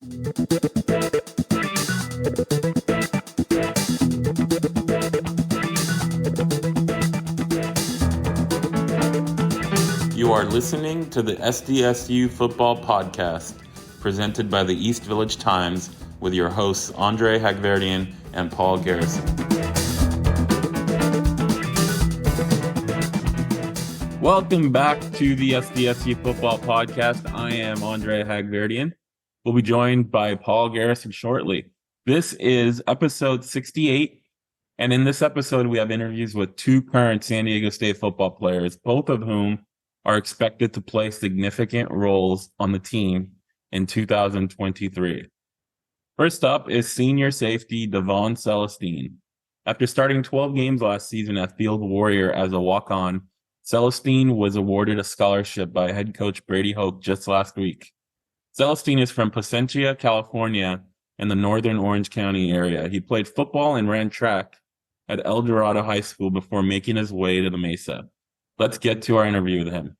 You are listening to the SDSU Football Podcast, presented by the East Village Times, with your hosts Andre Hagverdian and Paul Garrison. Welcome back to the SDSU Football Podcast. I am Andre Hagverdian. We'll be joined by Paul Garrison shortly. This is episode 68, and in this episode we have interviews with two current San Diego State football players, both of whom are expected to play significant roles on the team in 2023. First up is senior safety Davaughn Celestine. After starting 12 games last season at Field Warrior as a walk-on, Celestine was awarded a scholarship by head coach Brady Hoke just last week. Celestine is from Placentia, California, in the northern Orange County area. He played football and ran track at El Dorado High School before making his way to the Mesa. Let's get to our interview with him.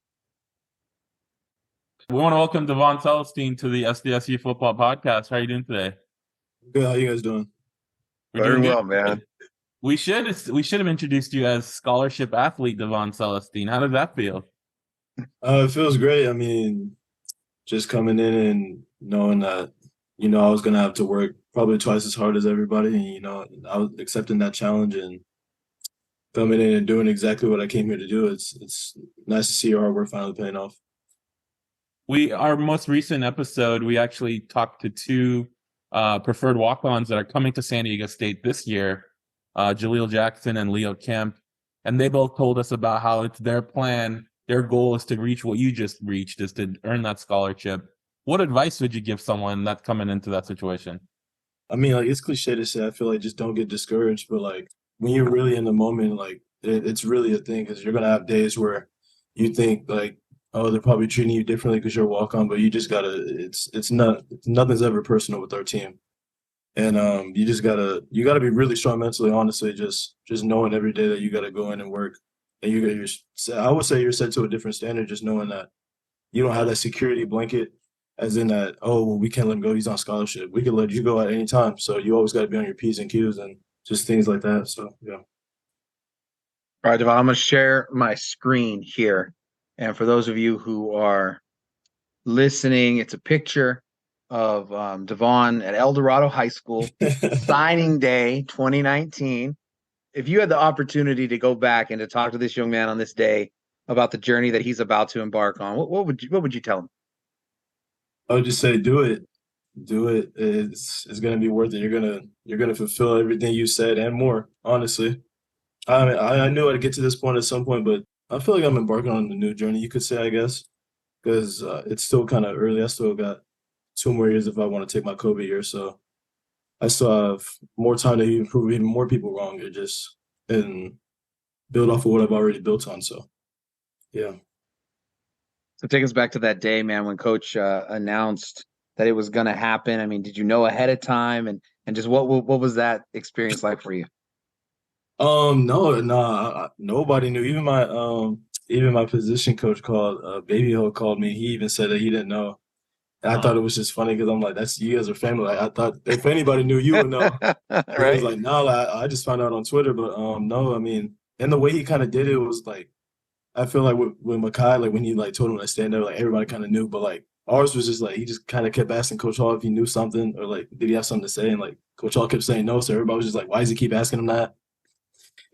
We want to welcome Davaughn Celestine to the SDSU Football Podcast. How are you doing today? Good. How you guys doing? Very well, man. We should have introduced you as scholarship athlete Davaughn Celestine. How does that feel? It feels great. I mean, just coming in and knowing that, I was gonna have to work probably twice as hard as everybody, and I was accepting that challenge and coming in and doing exactly what I came here to do. It's nice to see your hard work finally paying off. Our most recent episode, we actually talked to two preferred walk-ons that are coming to San Diego State this year, Jaleel Jackson and Leo Kemp, and they both told us about how it's their plan. Their goal is to reach what you just reached, is to earn that scholarship. What advice would you give someone that's coming into that situation? I mean, it's cliche to say, I feel like just don't get discouraged, but when you're really in the moment, it's really a thing, because you're going to have days where you think oh, they're probably treating you differently because you're a walk-on, but you just gotta, nothing's ever personal with our team. And you gotta be really strong mentally, honestly, just knowing every day that you gotta go in and work. And I would say you're set to a different standard, just knowing that you don't have that security blanket, as in that, oh, well, we can't let him go, he's on scholarship. We can let you go at any time. So you always gotta be on your P's and Q's and just things like that. So yeah. All right, Davaughn, I'm gonna share my screen here. And for those of you who are listening, it's a picture of Davaughn at El Dorado High School, signing day 2019. If you had the opportunity to go back and to talk to this young man on this day about the journey that he's about to embark on, what would you tell him? I would just say, do it. Do it. It's gonna be worth it. You're gonna fulfill everything you said and more. Honestly, I knew I'd get to this point at some point, but I feel like I'm embarking on a new journey, you could say, I guess, because it's still kind of early. I still got 2 more years if I want to take my COVID year, so I still have more time to prove even more people wrong and build off of what I've already built on. So, yeah. So take us back to that day, man, when Coach announced that it was going to happen. I mean, did you know ahead of time, and just what was that experience like for you? No, nobody knew. Even my position coach Baby Ho called me. He even said that he didn't know. And I thought it was just funny because I'm like, that's, you guys are family. I thought if anybody knew, you would know. Right. He was like, no, I just found out on Twitter, but no, I mean, and the way he kind of did it was I feel like with Makai, when he told him to stand there, everybody kind of knew, but ours was just he just kind of kept asking Coach Hall if he knew something or did he have something to say, and Coach Hall kept saying no, so everybody was just like, why does he keep asking him that?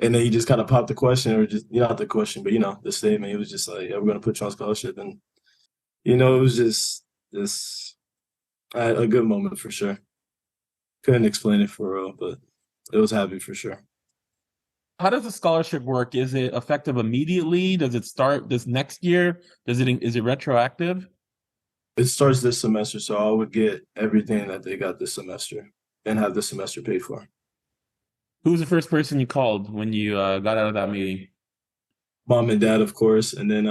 And then he just kind of popped the question, or just, not the question, but, the statement. He was just like, yeah, we're going to put you on scholarship. And, it was just a good moment for sure. Couldn't explain it for real, but it was happy for sure. How does the scholarship work? Is it effective immediately? Does it start this next year? Is it retroactive? It starts this semester, so I would get everything that they got this semester and have the semester paid for. Who was the first person you called when you got out of that meeting? Mom and dad, of course. And then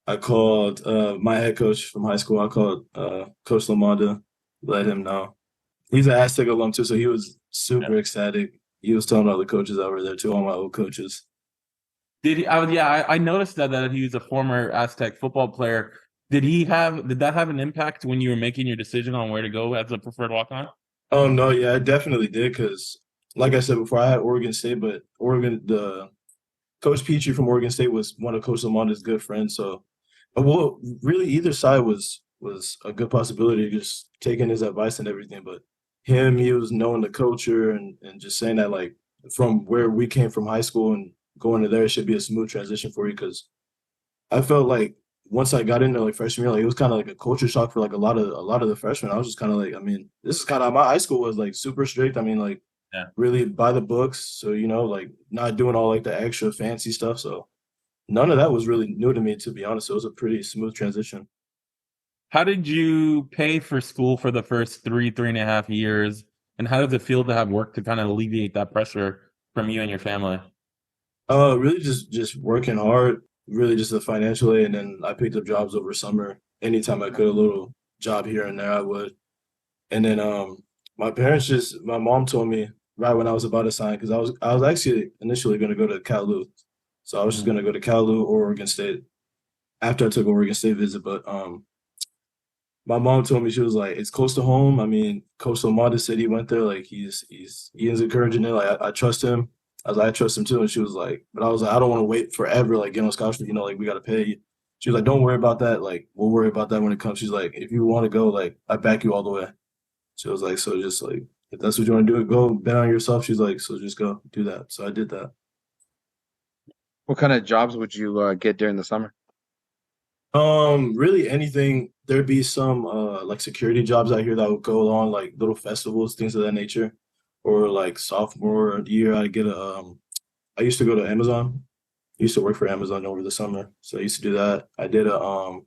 I called my head coach from high school. I called Coach Lamonda, let him know. He's an Aztec alum too, so he was super ecstatic. He was telling all the coaches that were there too, all my old coaches. Did he? I noticed that he was a former Aztec football player. Did that have an impact when you were making your decision on where to go as a preferred walk-on? Oh no, yeah, it definitely did because, like I said before, I had Oregon State, but the Coach Petrie from Oregon State was one of Coach Lamonda's good friends. So, well, really, either side was a good possibility, just taking his advice and everything. But he was knowing the culture and just saying that like from where we came from high school and going to there, it should be a smooth transition for you because I felt like once I got into like freshman year, like it was kind of like a culture shock for like a lot of the freshmen. I was just kind of like, I mean, this is kind of my high school was like super strict. I mean, like Yeah. really by the books. So, like not doing all like the extra fancy stuff. So none of that was really new to me, to be honest. It was a pretty smooth transition. How did you pay for school for the first 3.5 years? And how does it feel to have work to kind of alleviate that pressure from you and your family? Really just working hard, really just the financial aid, and then I picked up jobs over summer. Anytime I could, a little job here and there, I would. And then my mom told me right when I was about to sign because I was actually initially going to go to Cal. So I was just Mhm. going to go to Cal or Oregon State after I took Oregon State visit. But my mom told me she was like, it's close to home. I mean, Coach Lamonda said he went there. Like he is encouraging it. Like I trust him. I was like, I trust him too. And she was like, but I was like, I don't want to wait forever. Like get on scholarship. Like we got to pay you. She was like, don't worry about that. Like we'll worry about that when it comes. She's like, if you want to go, like I back you all the way. She was like, so just like if that's what you want to do, go bet on yourself. She's like, so just go do that. So I did that. What kind of jobs would you get during the summer? Really anything. There'd be some like security jobs out here that would go on like little festivals, things of that nature. Or like sophomore year, I used to go to Amazon. I used to work for Amazon over the summer. So I used to do that. I did not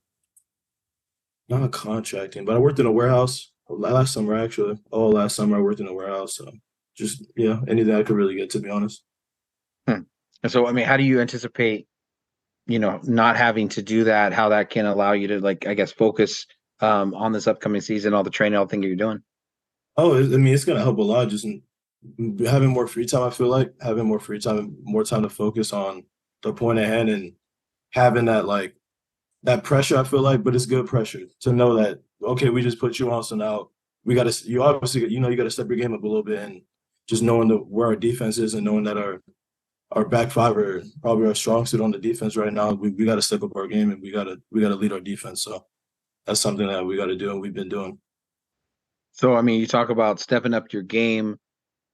a contracting, but I worked in a warehouse last summer actually. Oh, last summer I worked in a warehouse. So just yeah, anything I could really get to be honest. Hmm. And so, I mean, how do you anticipate, not having to do that, how that can allow you to, like, I guess, focus on this upcoming season, all the training, all the things you're doing? Oh, I mean, it's gonna help a lot. Just having more free time. I feel like having more free time, more time to focus on the point at hand, and having that pressure. I feel like, but it's good pressure to know that okay, we just put you on, so now we got to. You obviously, you got to step your game up a little bit, and just knowing where our defense is, and knowing that our back five are probably our strong suit on the defense right now. We got to step up our game, and we got to lead our defense. So that's something that we got to do, and we've been doing. So, I mean, you talk about stepping up your game,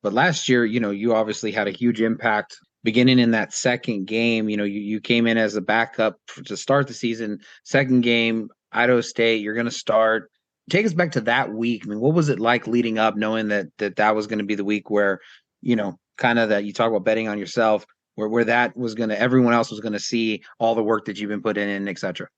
but last year, you obviously had a huge impact beginning in that second game. You came in as a backup to start the season. Second game, Idaho State, you're going to start. Take us back to that week. I mean, what was it like leading up, knowing that was going to be the week where, kind of that you talk about betting on yourself, where that was going to, everyone else was going to see all the work that you've been putting in, et cetera.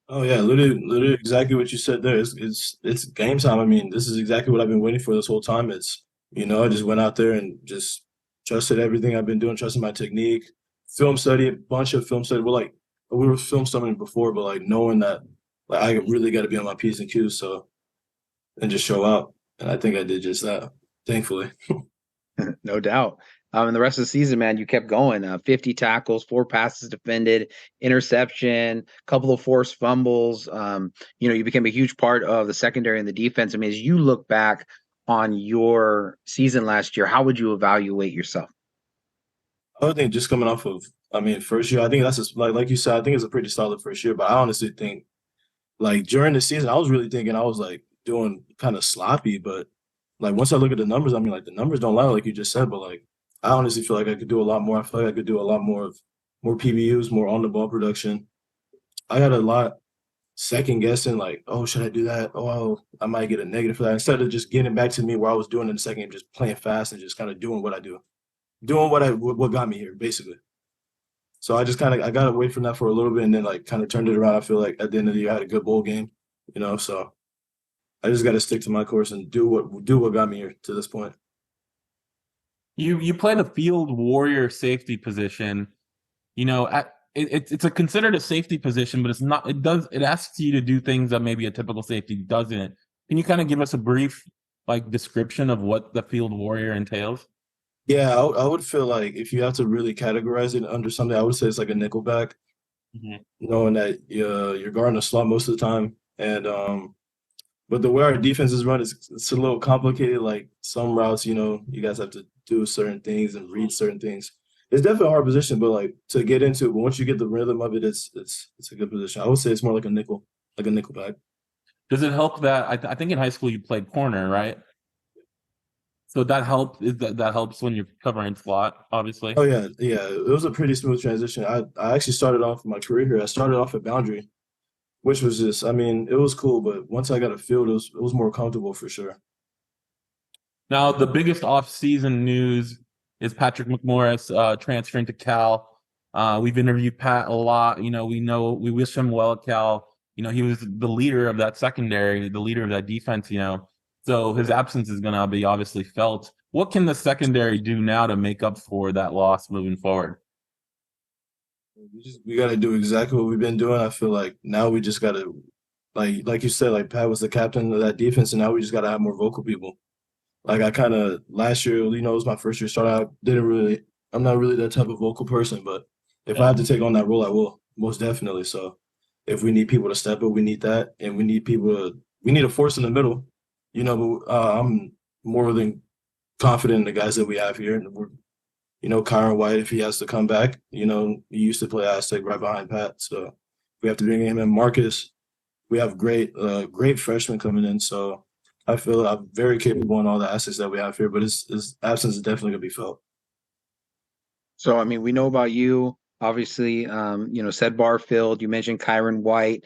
Oh yeah, literally exactly what you said there. It's game time. I mean, this is exactly what I've been waiting for this whole time. I just went out there and just trusted everything I've been doing, trusted my technique, film study, a bunch of film study. We were film studying before, but like knowing that like I really got to be on my P's and Q's, so and just show up. And I think I did just that, thankfully. No doubt. And the rest of the season, man, you kept going. 50 tackles, 4 passes defended, interception, couple of forced fumbles. You became a huge part of the secondary and the defense. I mean, as you look back on your season last year, how would you evaluate yourself? I would think just coming off of, I mean, first year, I think like you said, I think it's a pretty solid first year. But I honestly think like during the season, I was really thinking I was like doing kind of sloppy, but like once I look at the numbers, I mean, like the numbers don't lie, like you just said, but like I honestly feel like I could do a lot more. I feel like I could do a lot more PBUs, more on the ball production. I got a lot second guessing, like, oh, should I do that? Oh, I might get a negative for that. Instead of just getting back to me where I was doing in the second game, just playing fast and just kind of doing what I do, doing what got me here, basically. So I just kind of I got away from that for a little bit and then like kind of turned it around. I feel like at the end of the year, I had a good bowl game, so I just got to stick to my course and do what got me here to this point. You played a field warrior safety position. It's considered a safety position, but it's not. It asks you to do things that maybe a typical safety doesn't. Can you kind of give us a brief description of what the field warrior entails? Yeah, I would feel like if you have to really categorize it under something, I would say it's like a nickelback. knowing that you're guarding a slot most of the time. And but the way our defense is run is it's a little complicated. Like some routes, you guys have to do certain things and read certain things. It's definitely a hard position, but like to get into it, but once you get the rhythm of it, it's a good position. I would say it's more like a nickel back. Does it help that I think in high school you played corner, right? So that helps when you're covering slot, obviously. Oh yeah, yeah. It was a pretty smooth transition. I actually started off my career here. I started off at boundary, which was just, I mean, it was cool, but once I got a field, it was more comfortable for sure. Now, the biggest off-season news is Patrick McMorris transferring to Cal. We've interviewed Pat a lot. We wish him well at Cal. He was the leader of that secondary, the leader of that defense, So his absence is going to be obviously felt. What can the secondary do now to make up for that loss moving forward? We got to do exactly what we've been doing. I feel like now we just got to, like you said, like Pat was the captain of that defense, and now we just got to have more vocal people. Like I kind of last year, it was my first year starting out. I'm not really that type of vocal person, but if I have to take on that role, I will most definitely. So if we need people to step up, we need that, and we need a force in the middle, But I'm more than confident in the guys that we have here, and Kyron White, if he has to come back, he used to play Aztec right behind Pat, so we have to bring him in. Marcus, we have great freshmen coming in, so I feel I'm very capable in all the assets that we have here, but his absence is definitely gonna be felt. So, I mean, we know about you, obviously, said Barfield, you mentioned Kyron White.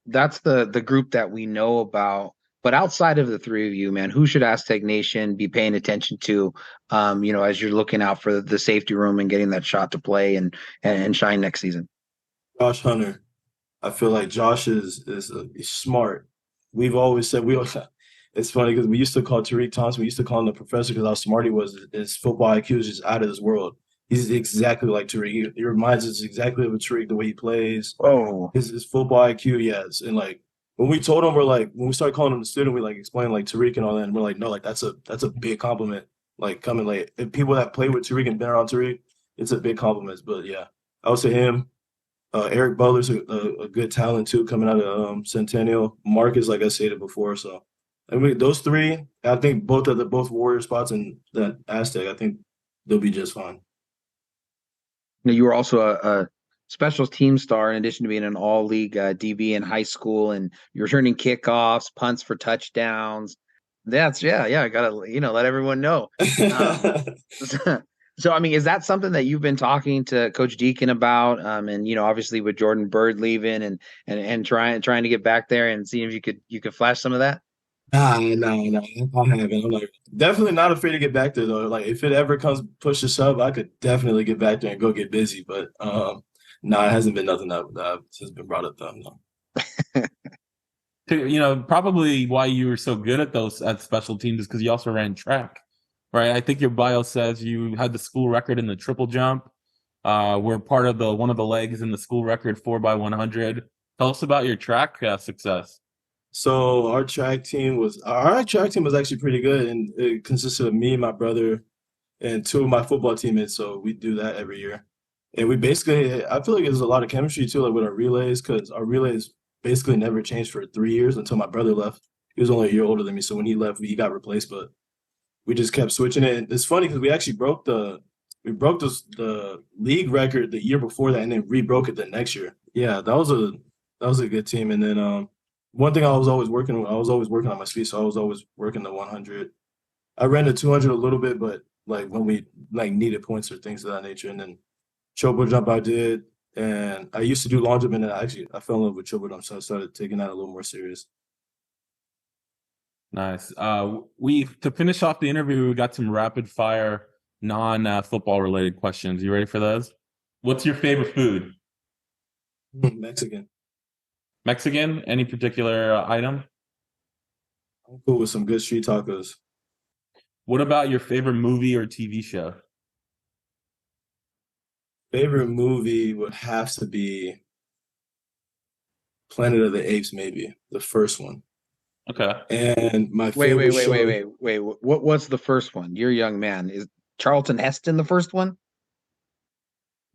That's the group that we know about. But outside of the three of you, man, who should Aztec Nation be paying attention to, as you're looking out for the safety room and getting that shot to play and shine next season? Josh Hunter, I feel like Josh is smart. We've always said it's funny because we used to call Tariq Thompson, we used to call him the professor because how smart he was. His football IQ is just out of this world. He's exactly like Tariq. He reminds us exactly of Tariq, the way he plays. Oh, His football IQ, yes. And like when we told him, when we started calling him the student, we like explained like Tariq and all that, and we're like, no, like that's a big compliment. Like coming like if people that play with Tariq and been around Tariq, it's a big compliment. But yeah, I would say him. Eric Butler's a good talent too, coming out of Centennial. Marcus, like I said it before, so I mean those three. I think both Warrior spots and that Aztec. I think they'll be just fine. you were also a special team star in addition to being an all-league DB in high school, and you're returning kickoffs, punts for touchdowns. That's I gotta let everyone know. So, I mean, is that something that you've been talking to Coach Deacon about? And obviously with Jordan Bird leaving and trying to get back there and seeing if you could flash some of that. Nah, no, I haven't. I'm like definitely not afraid to get back there though. Like if it ever comes push to shove, I could definitely get back there and go get busy. But no, it hasn't been nothing that has been brought up though. No. Probably why you were so good at special teams is because you also ran track, right? I think your bio says you had the school record in the triple jump. We're part of one of the legs in the school record 4x100. Tell us about your track success. So our track team was actually pretty good, and it consisted of me, my brother, and two of my football teammates. So we do that every year, and we basically I feel like there's a lot of chemistry too, like with our relays, because our relays basically never changed for 3 years until my brother left. He was only a year older than me, so when he left, he got replaced. But we just kept switching it. And it's funny because we actually broke the league record the year before that, and then re-broke it the next year. Yeah, that was a good team. And then one thing I was always working on my speed, so I was always working the 100. I ran the 200 a little bit, but like when we like needed points or things of that nature. And then triple jump I did, and I used to do long jump, and then I fell in love with triple jump, so I started taking that a little more serious. Nice. To finish off the interview, we got some rapid fire non-football related questions. You ready for those? What's your favorite food? Mexican. Mexican? Any particular item? I'm cool with some good street tacos. What about your favorite movie or TV show? Favorite movie would have to be Planet of the Apes, maybe the first one. Okay. And my Wait, favorite show. wait. What's the first one? You're a young man. Is Charlton Heston the first one?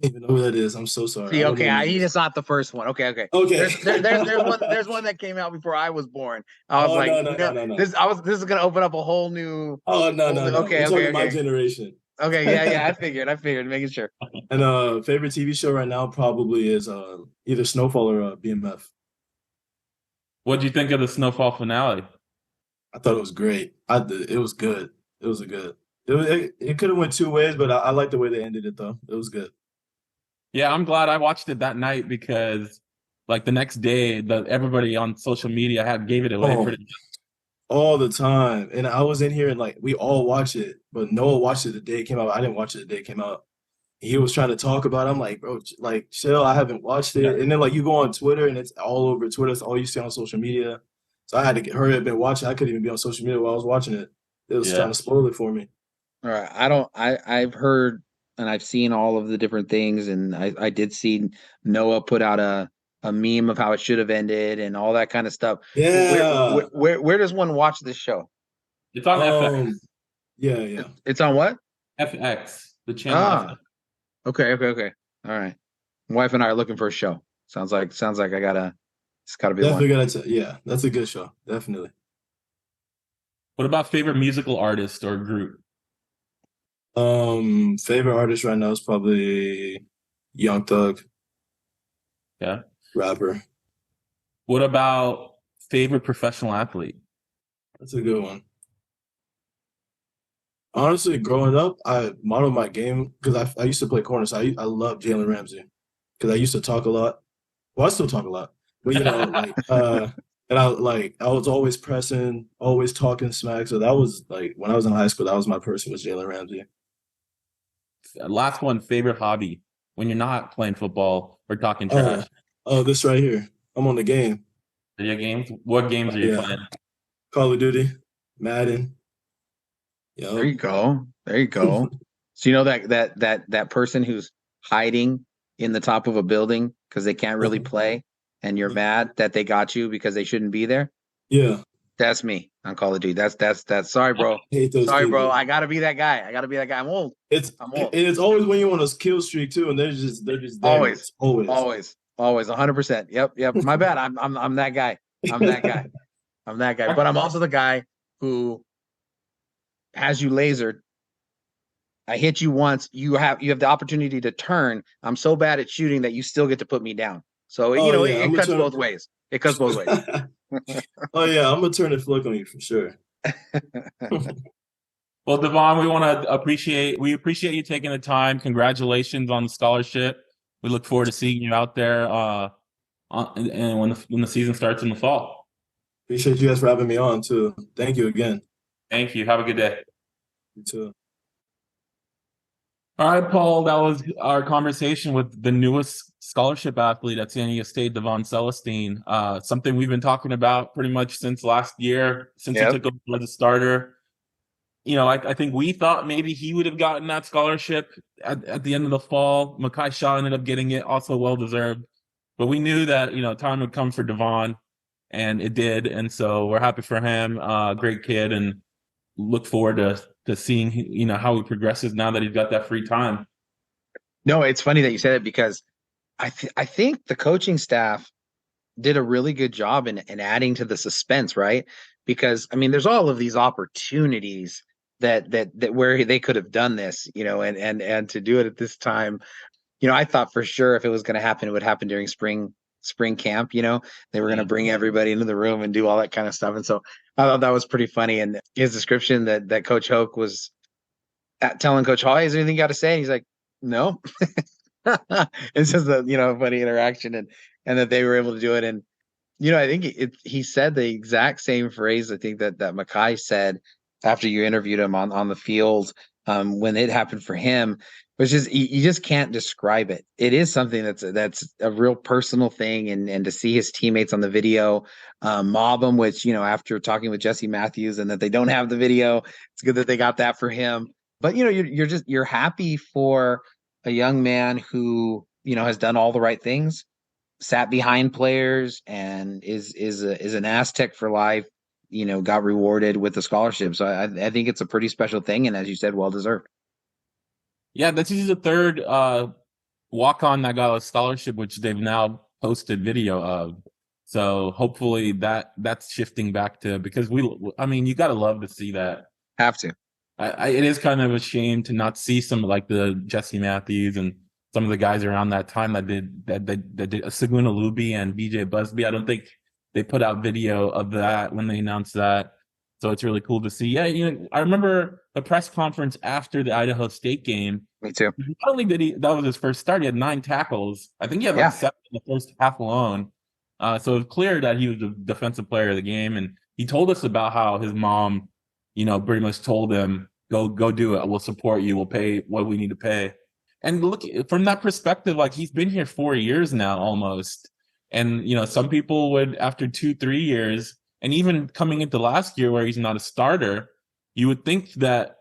don't even know who that is. I'm so sorry. See, I don't know okay, who that is. it's not the first one. Okay. Okay. There's one that came out before I was born. I was Oh like, no, no, no, no, no. this is gonna open up a whole new. Oh no, no, no. Okay, We're talking my okay. generation. Okay, yeah. I figured, making sure. And favorite TV show right now probably is either Snowfall or BMF. What do you think of the Snowfall finale? I thought it was great. It was good. It was a good. It could have went two ways, but I like the way they ended it though. It was good. Yeah, I'm glad I watched it that night because like the next day, everybody on social media gave it away Oh, pretty. all the time. And I was in here and like we all watched it, but Noah watched it the day it came out. I didn't watch it the day it came out. He was trying to talk about it. I'm like, bro, like chill. I haven't watched it. Yeah. And then like you go on Twitter and it's all over Twitter. It's all you see on social media. So I had to hurry up and watch it. I couldn't even be on social media while I was watching it. It was trying to spoil it for me. All right. I've heard and I've seen all of the different things, and I did see Noah put out a meme of how it should have ended and all that kind of stuff. Yeah. Where does one watch this show? It's on FX. Yeah. It's on what? FX, the channel. FX. Okay. All right. My wife and I are looking for a show. Sounds like it's gotta be Definitely one. yeah, that's a good show. Definitely. What about favorite musical artist or group? Favorite artist right now is probably Young Thug. Yeah. Rapper. What about favorite professional athlete? That's a good one. Honestly, growing up, I modeled my game because I used to play corner, so I love Jalen Ramsey because I used to talk a lot. Well, I still talk a lot, but and I was always pressing, always talking smack. So that was like when I was in high school, that was my person was Jalen Ramsey. Last one, favorite hobby when you're not playing football or talking trash. This right here. I'm on the game. Video games? What games are you playing? Call of Duty, Madden. Yep. There you go. So you know that person who's hiding in the top of a building because they can't really play, and you're mad that they got you because they shouldn't be there? Yeah. That's me on Call of Duty. That's sorry, bro. I hate those sorry, people. bro. I gotta be that guy. I'm old. I'm old. It's always when you want to kill streak too, and they're just there. Always. 100%. Yep. My bad. I'm that guy. I'm that guy. But I'm also the guy who has you lasered. I hit you once. You have the opportunity to turn. I'm so bad at shooting that you still get to put me down. So it cuts both ways. It cuts both ways. Oh yeah, I'm gonna turn the flick on you for sure. Well, Davaughn, we appreciate you taking the time. Congratulations on the scholarship. We look forward to seeing you out there and when the season starts in the fall. Appreciate you guys for having me on too. Thank you again. Thank you. Have a good day. You too. All right, Paul, that was our conversation with the newest scholarship athlete at San Diego State, Davaughn Celestine. Something we've been talking about pretty much since last year, since he took over as a starter. I think we thought maybe he would have gotten that scholarship at the end of the fall. Mekhi Shaw ended up getting it, also well-deserved. But we knew that, time would come for Davaughn, and it did. And so we're happy for him. Great kid, and look forward to seeing, how he progresses now that he's got that free time. No, it's funny that you said it because I think the coaching staff did a really good job in adding to the suspense, right? Because there's all of these opportunities that where they could have done this, and to do it at this time, I thought for sure if it was going to happen, it would happen during spring camp. They were going to bring everybody into the room and do all that kind of stuff. And so I thought that was pretty funny. And his description that Coach Hoke was telling Coach Hall, "Is there anything you got to say?" And he's like, "No." It's just a funny interaction, and that they were able to do it. And I think he said the exact same phrase I think that Mekhi said after you interviewed him on the field when it happened for him. Which is you just can't describe it. It is something that's a real personal thing, and to see his teammates on the video mob him, which after talking with Jesse Matthews and that they don't have the video, it's good that they got that for him. But you're happy for a young man who has done all the right things, sat behind players, and is an Aztec for life. Got rewarded with the scholarship. So I think it's a pretty special thing, and as you said, well deserved. Yeah, this is the third walk-on that got a scholarship, which they've now posted video of. So hopefully that's shifting back to, because you got to love to see that. Have to. It is kind of a shame to not see some like the Jesse Matthews and some of the guys around that time that did Saguna Luby and BJ Busby. I don't think they put out video of that when they announced that. So it's really cool to see. Yeah, I remember a press conference after the Idaho State game. Me too. Not only did that was his first start, he had 9 tackles. I think he had 7 in the first half alone. So it was clear that he was the defensive player of the game. And he told us about how his mom, pretty much told him, go do it. We'll support you. We'll pay what we need to pay. And look, from that perspective, like, he's been here 4 years now almost. And, some people would, after 2-3 years, and even coming into last year where he's not a starter, you would think that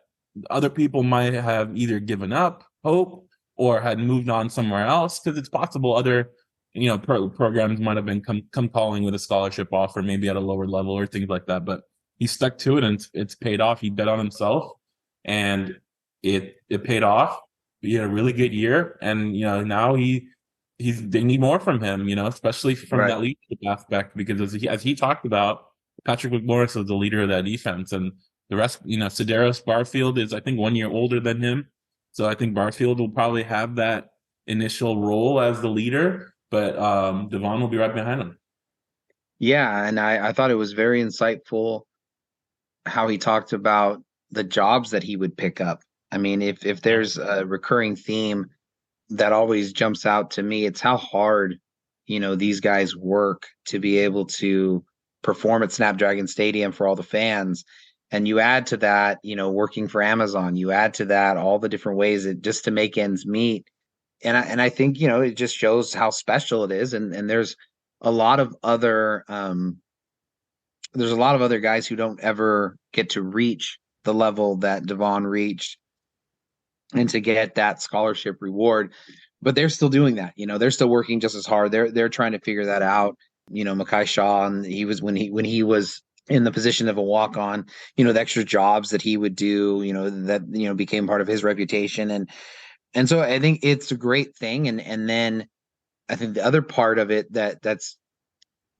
other people might have either given up hope or had moved on somewhere else, because it's possible other, programs might have been come calling with a scholarship offer, maybe at a lower level or things like that. But he stuck to it, and it's paid off. He bet on himself, and it paid off. He had a really good year, and now they need more from him, especially from that leadership aspect, because as he talked about, Patrick McMorris was the leader of that defense, and the rest, Sedaris Barfield is, I think, 1 year older than him. So I think Barfield will probably have that initial role as the leader, but Davaughn will be right behind him. Yeah, and I thought it was very insightful how he talked about the jobs that he would pick up. I mean, if there's a recurring theme that always jumps out to me, it's how hard, these guys work to be able to perform at Snapdragon Stadium for all the fans. And you add to that, working for Amazon, you add to that all the different ways just to make ends meet. And I think, it just shows how special it is. And there's a lot of other guys who don't ever get to reach the level that Davaughn reached and to get that scholarship reward. But they're still doing that. They're still working just as hard. They're trying to figure that out. Makai Shaw, and he was when he was in the position of a walk-on, the extra jobs that he would do, that became part of his reputation, and so I think it's a great thing. And then I think the other part of it that's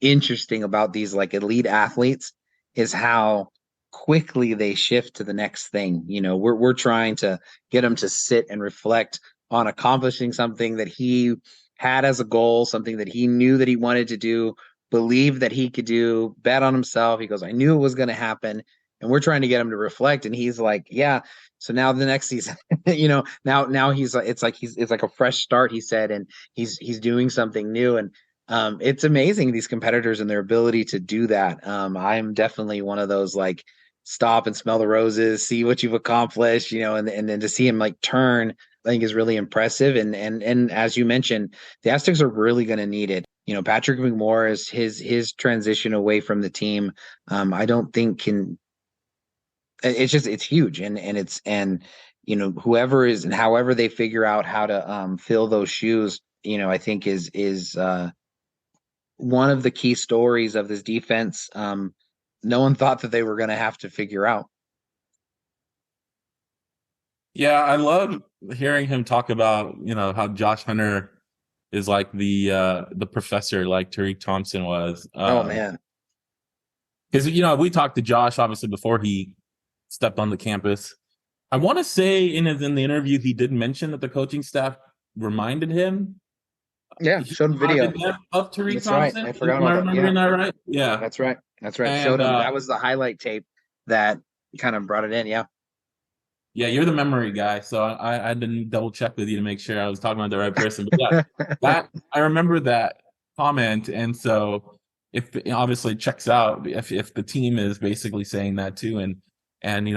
interesting about these like elite athletes is how quickly they shift to the next thing. We're trying to get them to sit and reflect on accomplishing something that he had as a goal, something that he knew that he wanted to do, believed that he could do, bet on himself. He goes, I knew it was going to happen. And we're trying to get him to reflect. And he's like, yeah. So now the next season, now he's like, it's like a fresh start, he said, and he's doing something new. And it's amazing, these competitors and their ability to do that. I'm definitely one of those, like, stop and smell the roses, see what you've accomplished, and then to see him like turn, I think is really impressive. And as you mentioned, the Aztecs are really going to need it. Patrick McMorris, his transition away from the team, I don't think it's huge. And whoever is, and however they figure out how to fill those shoes, I think is one of the key stories of this defense. No one thought that they were going to have to figure out. Yeah, I love hearing him talk about, how Josh Hunter is like the professor, like Tariq Thompson was. Oh man. Because, we talked to Josh obviously before he stepped on the campus. I want to say in the interview, he did mention that the coaching staff reminded him. Yeah, showed him video of Tariq That's Thompson. Right. I forgot Am I about that. remembering Yeah. that right? Yeah. That's right. And, showed him. That was the highlight tape that kind of brought it in. Yeah. Yeah, you're the memory guy, so I didn't double check with you to make sure I was talking about the right person. But yeah, that I remember that comment, and so if obviously it checks out if the team is basically saying that too, and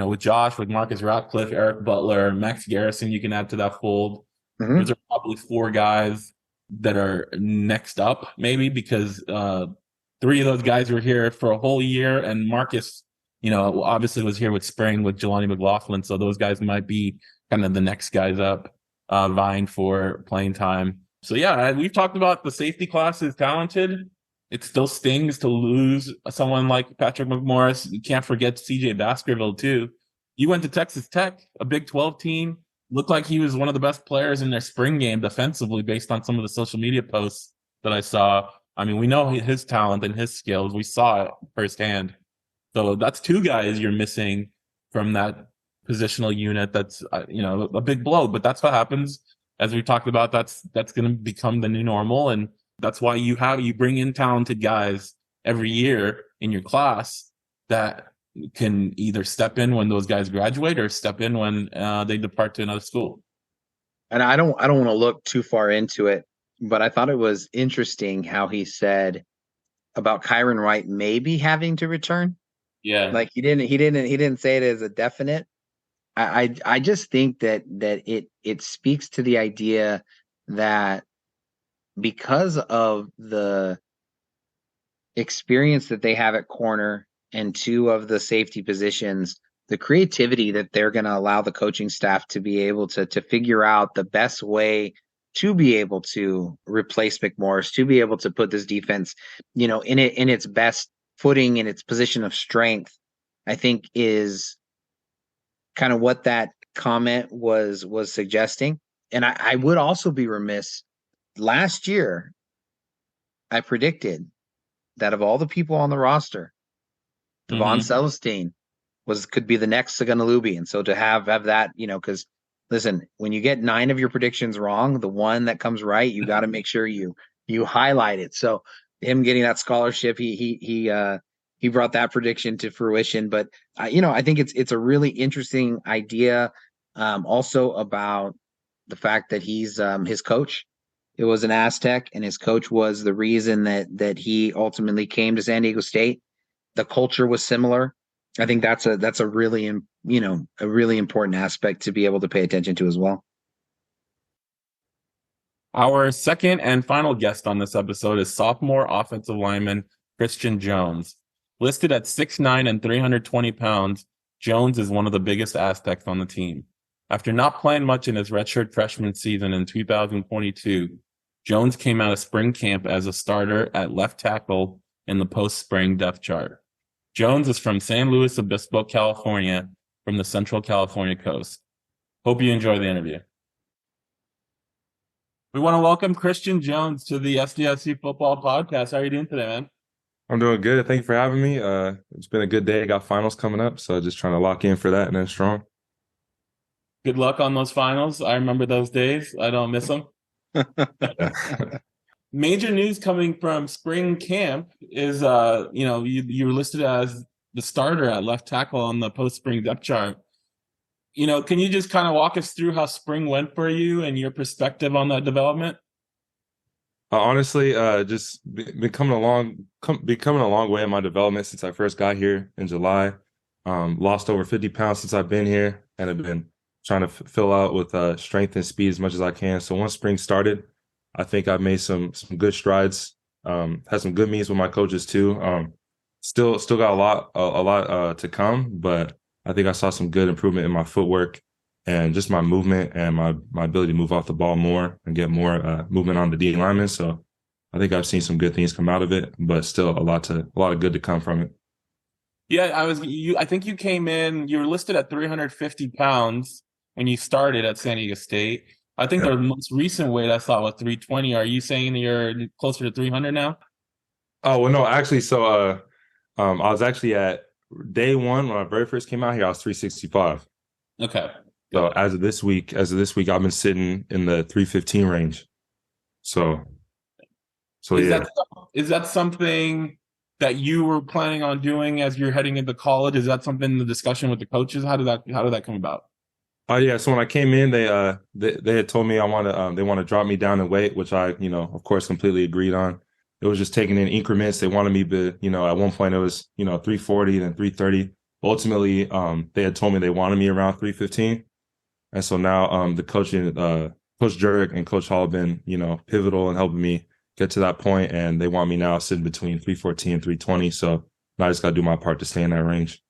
with Josh, with Marcus Ratcliffe, Eric Butler, Max Garrison, you can add to that fold. Mm-hmm. Those are probably 4 guys that are next up, maybe, because 3 of those guys were here for a whole year, and Marcus, obviously was here with spring with Jelani McLaughlin. So those guys might be kind of the next guys up, vying for playing time. So yeah, we've talked about the safety class is talented. It still stings to lose someone like Patrick McMorris. You can't forget CJ Baskerville too. You went to Texas Tech, a Big 12 team, looked like he was one of the best players in their spring game defensively based on some of the social media posts that I saw. I mean, we know his talent and his skills. We saw it firsthand. So that's two guys you're missing from that positional unit. That's, a big blow, but that's what happens. As we talked about, that's going to become the new normal. And that's why you bring in talented guys every year in your class that can either step in when those guys graduate or step in when they depart to another school. And I don't want to look too far into it, but I thought it was interesting how he said about Kyron Wright maybe having to return. Yeah. Like he didn't say it as a definite. I just think that it speaks to the idea that because of the experience that they have at corner and two of the safety positions, the creativity that they're going to allow the coaching staff to be able to figure out the best way to be able to replace McMorris, to be able to put this defense, in its best footing, in its position of strength, I think is kind of what that comment was suggesting. And I would also be remiss. Last year, I predicted that of all the people on the roster, Davaughn Celestine could be the next Saganulubi. And so to have that, because listen, when you get 9 of your predictions wrong, the one that comes right, you got to make sure you highlight it. So him getting that scholarship, he brought that prediction to fruition. But I think it's a really interesting idea. Also about the fact that he's his coach. It was an Aztec, and his coach was the reason that he ultimately came to San Diego State. The culture was similar. I think that's a really a really important aspect to be able to pay attention to as well. Our second and final guest on this episode is sophomore offensive lineman Christian Jones. Listed at 6'9" and 320 pounds, Jones is one of the biggest Aztecs on the team. After not playing much in his redshirt freshman season in 2022, Jones came out of spring camp as a starter at left tackle in the post-spring depth chart. Jones is from San Luis Obispo, California, from the Central California coast. Hope you enjoy the interview. We want to welcome Christian Jones to the SDSU Football Podcast. How are you doing today, man? I'm doing good. Thank you for having me. It's been a good day. I got finals coming up, so just trying to lock in for that and then strong. Good luck on those finals. I remember those days. I don't miss them. Major news coming from spring camp is, you were listed as the starter at left tackle on the post-spring depth chart. Can you just kind of walk us through how spring went for you and your perspective on that development? Honestly, just been coming a long way in my development since I first got here in July. Lost over 50 pounds since I've been here, and have been trying to fill out with strength and speed as much as I can. So once spring started, I think I've made some good strides. Had some good meetings with my coaches too. Still got a lot to come, but I think I saw some good improvement in my footwork and just my movement and my ability to move off the ball more and get more movement on the D linemen. So I think I've seen some good things come out of it, but still a lot of good to come from it. Yeah, I think you came in, you were listed at 350 pounds when you started at San Diego State. I think the most recent weight I saw was 320. Are you saying that you're closer to 300 now? Oh, well, no, actually. So I was actually at day one when I very first came out here, I was 365. Okay. So as of this week, I've been sitting in the 315 range. So is that something that you were planning on doing as you're heading into college? Is that something in the discussion with the coaches? How did that come about? Oh yeah. So when I came in, they had told me they want to drop me down in weight, which I, of course, completely agreed on. It was just taking in increments. They wanted me to, at one point it was, 340, then 330. Ultimately, they had told me they wanted me around 315. And so now the coaching, Coach Jurek and Coach Hall have been, pivotal in helping me get to that point. And they want me now sitting between 314 and 320. So now I just got to do my part to stay in that range.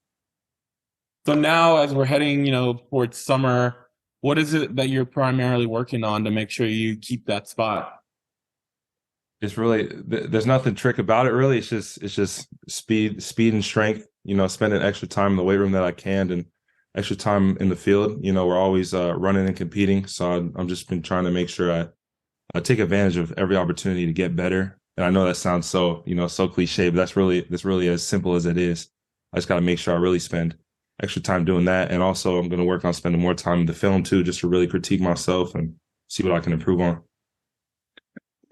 So now as we're heading, towards summer, what is it that you're primarily working on to make sure you keep that spot? It's really, there's nothing trick about it really. It's just speed and strength, spending extra time in the weight room that I can. And extra time in the field. We're always running and competing. So I'm just been trying to make sure I take advantage of every opportunity to get better. And I know that sounds so cliche, but that's really as simple as it is. I just got to make sure I really spend extra time doing that. And also I'm going to work on spending more time in the film too, just to really critique myself and see what I can improve on.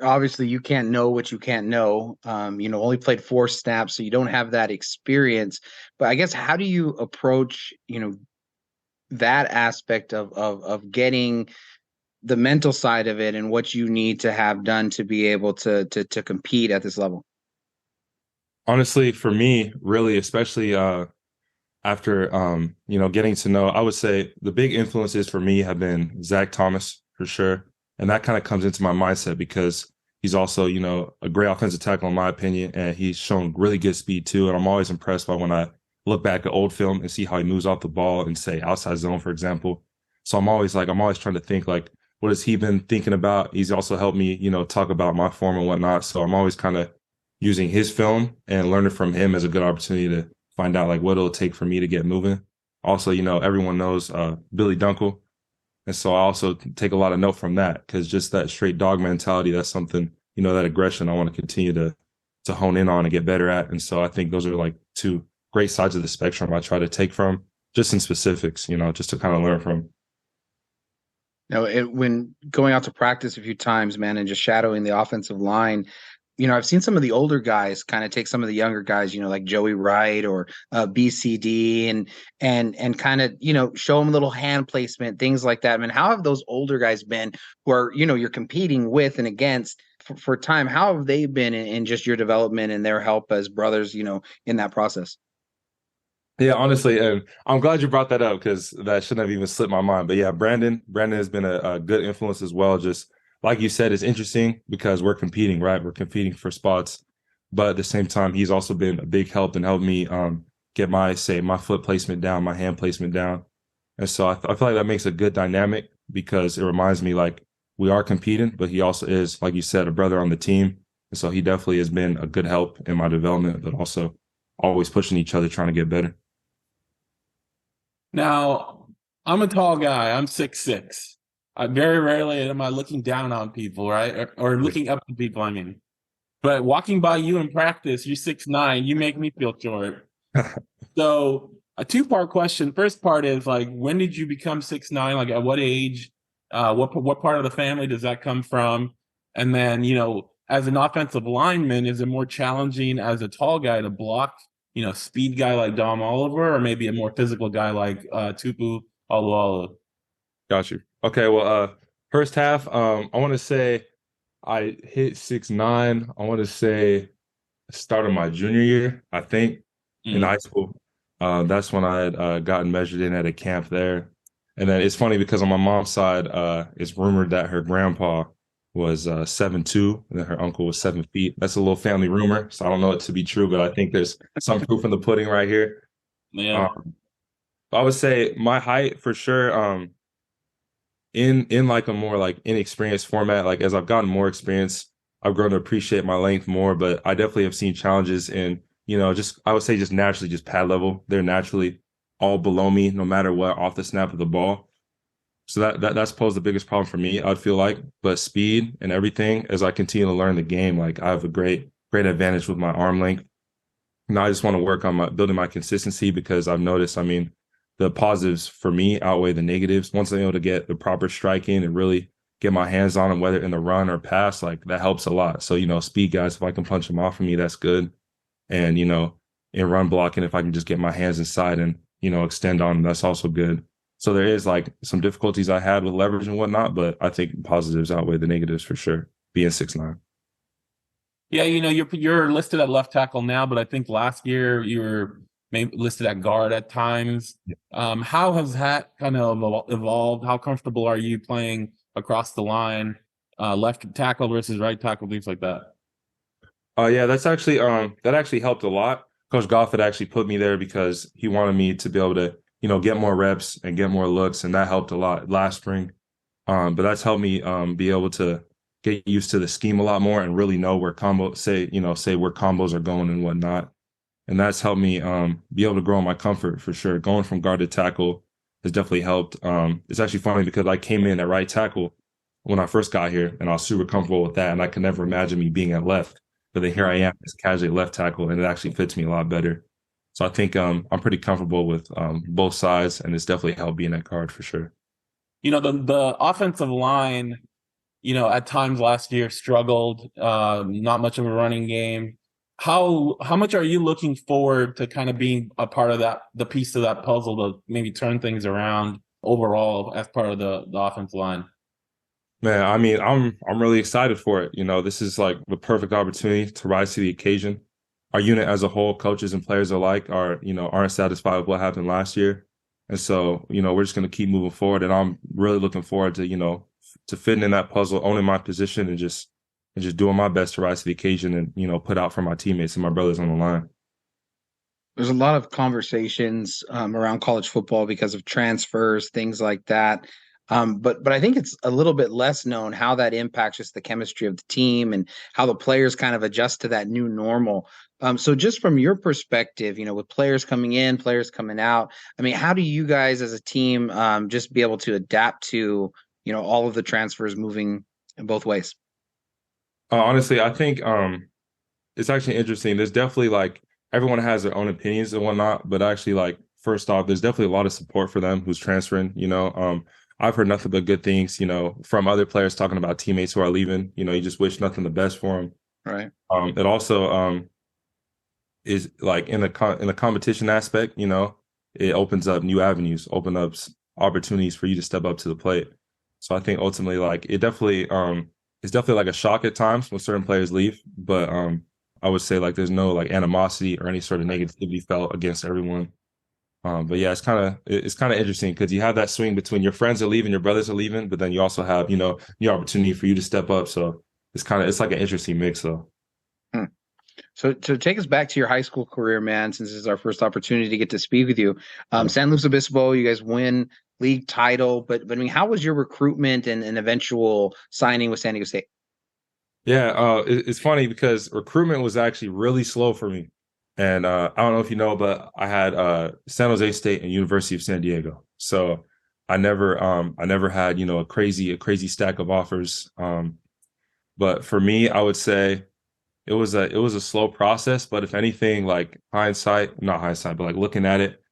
Obviously you can't know what you can't know. Only played 4 snaps, so you don't have that experience. But I guess, how do you approach, that aspect of getting the mental side of it and what you need to have done to be able to compete at this level? Honestly, for me, really, especially after getting to know, I would say the big influences for me have been Zach Thomas for sure. And that kind of comes into my mindset because he's also, a great offensive tackle in my opinion, and he's shown really good speed too. And I'm always impressed by when I look back at old film and see how he moves off the ball and say outside zone, for example. So I'm always trying to think like, what has he been thinking about? He's also helped me, talk about my form and whatnot. So I'm always kind of using his film and learning from him as a good opportunity to find out like what it'll take for me to get moving. Also, everyone knows Billy Dunkel. And so I also take a lot of note from that, because just that straight dog mentality, that's something, that aggression I want to continue to hone in on and get better at. And so I think those are like 2 great sides of the spectrum I try to take from, just in specifics, just to kind of learn from. Now, when going out to practice a few times, man, and just shadowing the offensive line, I've seen some of the older guys kind of take some of the younger guys, like Joey Wright or BCD, and kind of, show them a little hand placement, things like that. I mean, how have those older guys been who are, you're competing with and against for time? How have they been in just your development and their help as brothers, in that process? Yeah, honestly, and I'm glad you brought that up because that shouldn't have even slipped my mind. But yeah, Brandon has been a good influence as well. Just like you said, it's interesting because we're competing, right? We're competing for spots, but at the same time, he's also been a big help and helped me get my foot placement down, my hand placement down. And so I feel like that makes a good dynamic because it reminds me like we are competing, but he also is, like you said, a brother on the team. And so he definitely has been a good help in my development, but also always pushing each other, trying to get better. Now, I'm a tall guy. I'm 6'6". Very rarely am I looking down on people, right? Or looking up to people, I mean. But walking by you in practice, you're 6'9". You make me feel short. So a 2-part question. First part is like, when did you become 6'9"? Like at what age? What part of the family does that come from? And then, as an offensive lineman, is it more challenging as a tall guy to block, speed guy like Dom Oliver, or maybe a more physical guy like Tupu Alualu? Got you. Okay, well, first half, I want to say I hit 6'9". I want to say start of my junior year, I think, in high school. That's when I had gotten measured in at a camp there. And then it's funny because on my mom's side, it's rumored that her grandpa was 7'2", and then her uncle was 7 feet. That's a little family rumor, so I don't know it to be true, but I think there's some proof in the pudding right here. Yeah. I would say my height for sure. In like a more like inexperienced format, like as I've gotten more experience, I've grown to appreciate my length more. But I definitely have seen challenges in, just I would say just naturally, just pad level. They're naturally all below me, no matter what, off the snap of the ball. So that's posed the biggest problem for me, I'd feel like. But speed and everything, as I continue to learn the game, like I have a great advantage with my arm length. Now I just want to work on building my consistency, because I've noticed, I mean, the positives for me outweigh the negatives. Once I'm able to get the proper striking and really get my hands on them, whether in the run or pass, like that helps a lot. So, speed guys, if I can punch them off for me, that's good. And, in run blocking, if I can just get my hands inside and, extend on them, that's also good. So there is like some difficulties I had with leverage and whatnot, but I think positives outweigh the negatives for sure, being 6'9". Yeah, you're listed at left tackle now, but I think last year you were maybe listed at guard at times. How has that kind of evolved? How comfortable are you playing across the line, left tackle versus right tackle, things like that? Yeah, that's actually that actually helped a lot. Coach Goff had actually put me there because he wanted me to be able to, get more reps and get more looks, and that helped a lot last spring. But that's helped me be able to get used to the scheme a lot more and really know where say where combos are going and whatnot. And that's helped me be able to grow in my comfort for sure. Going from guard to tackle, has definitely helped. It's actually funny because I came in at right tackle when I first got here, and I was super comfortable with that, and I could never imagine me being at left. But then here I am as casually left tackle, and it actually fits me a lot better. So I think I'm pretty comfortable with both sides, and it's definitely helped being at guard for sure. The offensive line, at times last year struggled, not much of a running game. How much are you looking forward to kind of being a part of that, the piece of that puzzle to maybe turn things around overall as part of the offensive line? Man, I mean, I'm really excited for it. This is like the perfect opportunity to rise to the occasion. Our unit as a whole, coaches and players alike, aren't satisfied with what happened last year. And so, we're just going to keep moving forward. And I'm really looking forward to fitting in that puzzle, owning my position, and just doing my best to rise to the occasion and, put out for my teammates and my brothers on the line. There's a lot of conversations around college football because of transfers, things like that. But I think it's a little bit less known how that impacts just the chemistry of the team and how the players kind of adjust to that new normal. So just from your perspective, with players coming in, players coming out, I mean, how do you guys as a team just be able to adapt to, all of the transfers moving in both ways? Honestly, I think it's actually interesting. There's definitely like everyone has their own opinions and whatnot, but actually, like, first off, there's definitely a lot of support for them who's transferring. I've heard nothing but good things, from other players talking about teammates who are leaving. You just wish nothing the best for them. Right. It also is like in the competition aspect, it opens up new avenues, open up opportunities for you to step up to the plate. So I think ultimately, like, it's definitely like a shock at times when certain players leave, but I would say like there's no like animosity or any sort of negativity felt against everyone. But yeah, it's kind of interesting because you have that swing between your friends are leaving, your brothers are leaving, but then you also have the opportunity for you to step up. So it's like an interesting mix though. So take us back to your high school career, man, since this is our first opportunity to get to speak with you. San Luis Obispo, you guys win league title, but I mean, how was your recruitment and eventual signing with San Diego State? Yeah, it's funny because recruitment was actually really slow for me. And I don't know if you know, but I had San Jose State and University of San Diego. So I never had, a crazy stack of offers. But for me, I would say it was a slow process, but if anything, like not hindsight, but like looking at it,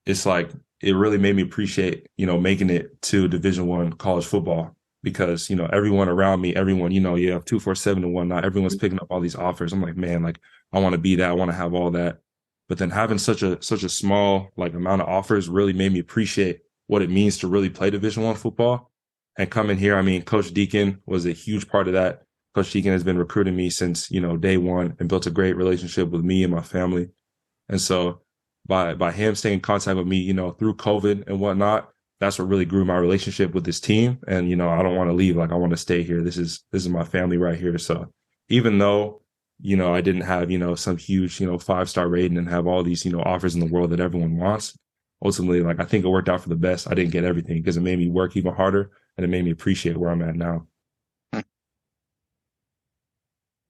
it's like it really made me appreciate, making it to Division I college football because, everyone around me, everyone, you have 247 and whatnot, everyone's picking up all these offers. I'm like, man, like I want to be that, I want to have all that. But then having such a small like amount of offers really made me appreciate what it means to really play Division I football. And coming here, I mean, Coach Deacon was a huge part of that. Coach Deacon has been recruiting me since, day one and built a great relationship with me and my family. And so by him staying in contact with me, through COVID and whatnot, that's what really grew my relationship with this team. And, I don't want to leave. Like I want to stay here. This is my family right here. So even though, I didn't have, some huge, 5-star rating and have all these, offers in the world that everyone wants, ultimately, like I think it worked out for the best. I didn't get everything because it made me work even harder and it made me appreciate where I'm at now.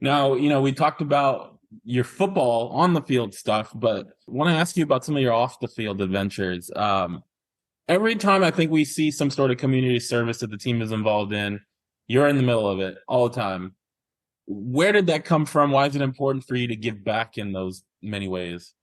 Now, we talked about your football on the field stuff, but I want to ask you about some of your off the field adventures. Every time I think we see some sort of community service that the team is involved in, you're in the middle of it all the time. Where did that come from? Why is it important for you to give back in those many ways?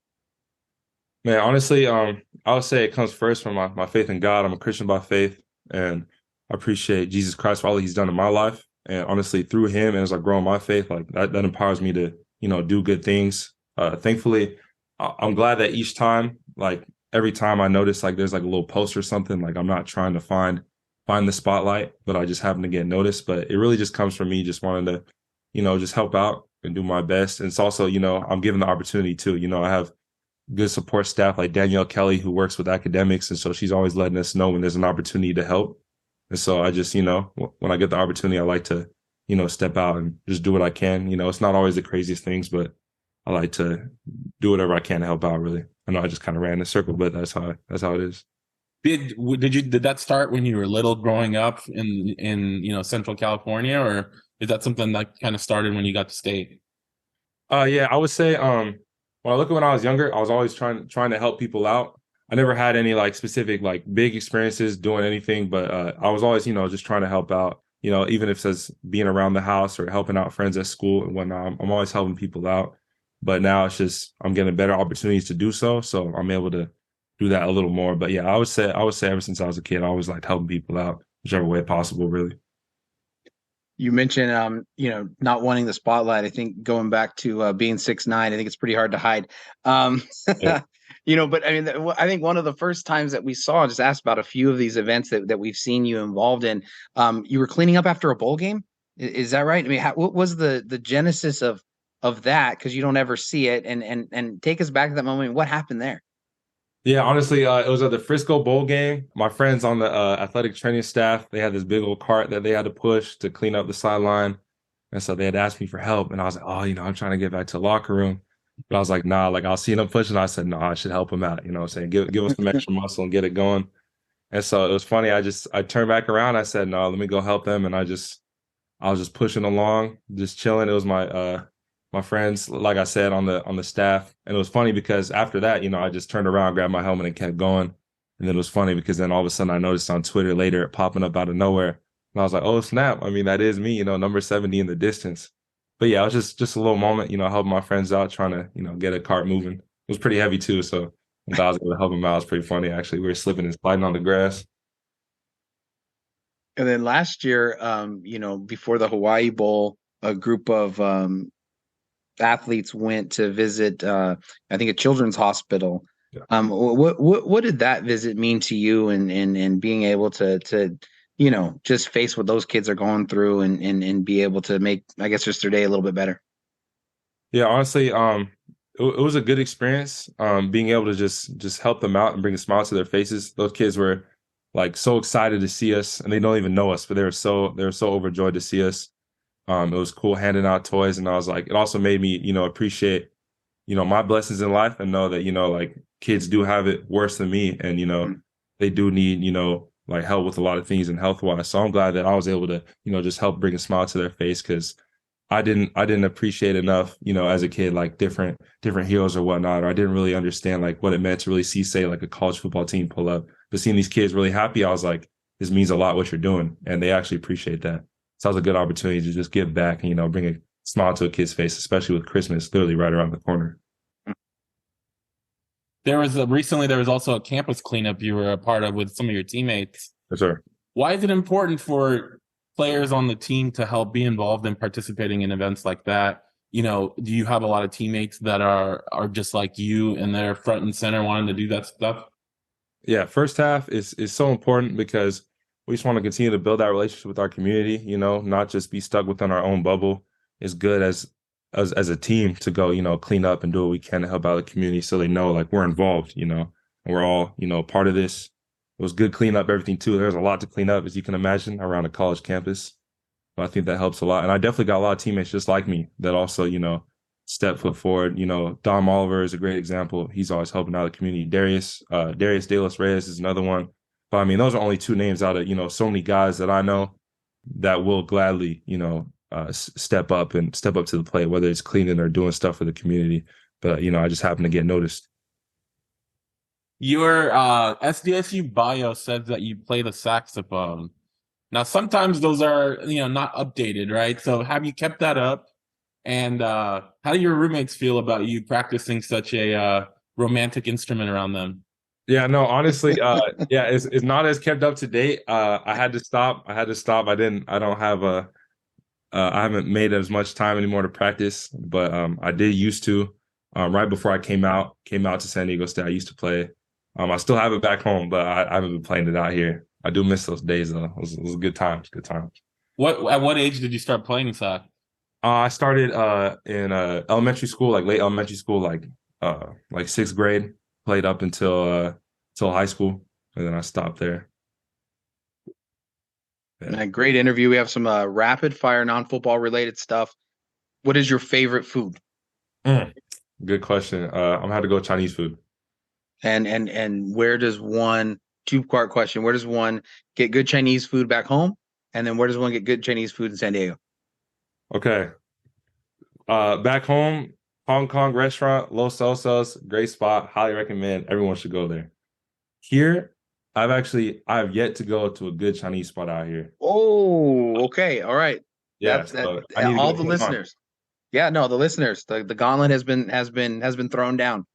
Man, honestly, I would say it comes first from my faith in God. I'm a Christian by faith, and I appreciate Jesus Christ for all he's done in my life. And honestly, through him, and as I grow in my faith, like that empowers me to, do good things. Thankfully, I'm glad that each time, like every time I notice like there's like a little post or something, like I'm not trying to find the spotlight, but I just happen to get noticed. But it really just comes from me just wanting to, just help out and do my best. And it's also, I'm given the opportunity too. I have good support staff like Danielle Kelly, who works with academics. And so she's always letting us know when there's an opportunity to help. And so I just, when I get the opportunity, I like to, step out and just do what I can. It's not always the craziest things, but I like to do whatever I can to help out, really. I know I just kind of ran in a circle, but that's how it is. Did that start when you were little growing up in Central California, or is that something that kind of started when you got to state? Yeah, I would say when I look at when I was younger, I was always trying to help people out. I never had any like specific like big experiences doing anything, but I was always, just trying to help out, even if it's being around the house or helping out friends at school and whatnot. I'm always helping people out. But now it's just I'm getting better opportunities to do so. So I'm able to do that a little more. But yeah, I would say ever since I was a kid, I always liked helping people out, whichever way possible, really. You mentioned, not wanting the spotlight. I think going back to being 6'9", I think it's pretty hard to hide. Um, Yeah. But I mean, I think one of the first times that we saw, just asked about a few of these events that we've seen you involved in. You were cleaning up after a bowl game. Is that right? I mean, what was the genesis of that? Because you don't ever see it, and take us back to that moment. What happened there? Yeah, honestly, it was at the Frisco Bowl game. My friends on the athletic training staff, they had this big old cart that they had to push to clean up the sideline. And so they had asked me for help. And I was like, oh, I'm trying to get back to the locker room. But I was like, nah, like I'll see them pushing. I said, no, I should help them out. You know what I'm saying? Give us some extra muscle and get it going. And so it was funny. I turned back around. I said, no, let me go help them. And I was just pushing along, just chilling. It was my friends, like I said, on the staff. And it was funny because after that, I just turned around, grabbed my helmet and kept going. And then it was funny because then all of a sudden I noticed on Twitter later it popping up out of nowhere. And I was like, oh snap. I mean, that is me, number 70 in the distance. But yeah, it was just a little moment, helping my friends out, trying to, get a cart moving. It was pretty heavy too. So when I was able to help them out, it was pretty funny actually. We were slipping and sliding on the grass. And then last year, before the Hawaii Bowl, a group of athletes went to visit, I think, a children's hospital. Yeah. What did that visit mean to you, and being able to just face what those kids are going through, and be able to make, I guess, just their day a little bit better? Yeah, honestly, it was a good experience. Being able to just help them out and bring a smile to their faces. Those kids were like so excited to see us, and they don't even know us, but they were so overjoyed to see us. It was cool handing out toys, and I was like, it also made me, appreciate, my blessings in life and know that, like kids do have it worse than me, and they do need, like help with a lot of things and health wise. So I'm glad that I was able to, just help bring a smile to their face, because I didn't appreciate enough, as a kid, like different heroes or whatnot, or I didn't really understand like what it meant to really see, say, like a college football team pull up. But seeing these kids really happy, I was like, this means a lot what you're doing, and they actually appreciate that. So it was a good opportunity to just give back and, bring a smile to a kid's face, especially with Christmas literally right around the corner. Recently there was also a campus cleanup you were a part of with some of your teammates. Yes, sir. Why is it important for players on the team to help be involved in participating in events like that? Do you have a lot of teammates that are just like you and they're front and center wanting to do that stuff? Yeah, first half is so important because we just want to continue to build that relationship with our community, not just be stuck within our own bubble. It's good as a team to go, clean up and do what we can to help out the community, so they know like we're involved, and we're all, part of this. It was good cleaning up everything too. There's a lot to clean up, as you can imagine, around a college campus. But I think that helps a lot. And I definitely got a lot of teammates just like me that also, step foot forward. Dom Oliver is a great example. He's always helping out the community. Darius De Los Reyes is another one. But I mean, those are only two names out of, so many guys that I know that will gladly, step up to the plate, whether it's cleaning or doing stuff for the community. But, I just happen to get noticed. Your SDSU bio says that you play the saxophone. Now, sometimes those are, not updated, right? So have you kept that up? And how do your roommates feel about you practicing such a romantic instrument around them? Yeah, no, honestly, it's not as kept up to date. I had to stop. I haven't made as much time anymore to practice, but I did used to. Right before I came out to San Diego State, I used to play. I still have it back home, but I haven't been playing it out here. I do miss those days though. It was good times. Good times. At what age did you start playing sax? I started in elementary school, like late elementary school, like sixth grade. Played up until high school, and then I stopped there. Yeah. Great interview. We have some rapid fire non-football related stuff. What is your favorite food? Good question. I'm gonna have to go Chinese food. And where does one, two-part question, where does one get good Chinese food back home? And then where does one get good Chinese food in San Diego? Okay. Back home, Hong Kong restaurant, Los Osos, great spot. Highly recommend. Everyone should go there. Here, I've yet to go to a good Chinese spot out here. Oh, okay. All right. Yeah, That's that. so I need to All go the put it on. listeners. Yeah, no, the listeners. The gauntlet has been thrown down.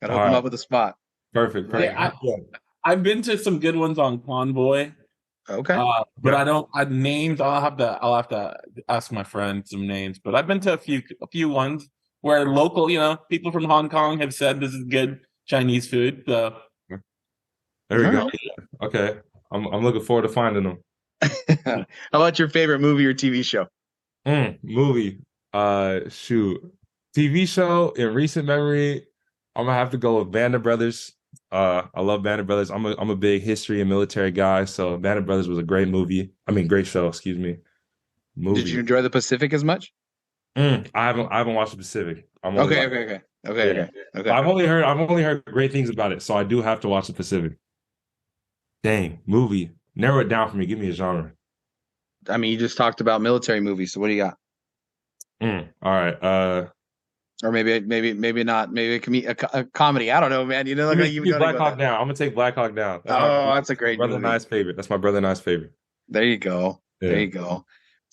Got to All hook them right, up with a spot. perfect, Yeah, perfect. Yeah. I've been to some good ones on Convoy. Okay. But Yeah. I don't. Names. I'll have to ask my friend some names. But I've been to a few ones where local, people from Hong Kong have said this is good Chinese food. So There we All go. right. Okay, I'm looking forward to finding them. How about your favorite movie or TV show? Movie. Shoot. TV show in recent memory, I'm gonna have to go with Band of Brothers. I love Band of Brothers. I'm a big history and military guy, so Band of Brothers was a great movie. I mean, great show. Excuse me. Did you Movie. enjoy the Pacific as much? I haven't watched the Pacific. I'm only Okay, like, okay, okay, okay, yeah. okay, okay. I've only heard great things about it, so I do have to watch the Pacific. Dang, movie. Narrow it down for me. Give me a genre. I mean, you just talked about military movies, so what do you got? All right. Or maybe not. Maybe a comedy. I don't know, man. You know, Give like me, you give me don't Black go Hawk there. Down. I'm gonna take Black Hawk Down. Oh, that's a my great brother and movie. I's favorite. That's my brother and I's favorite. There you go. There Yeah. you go.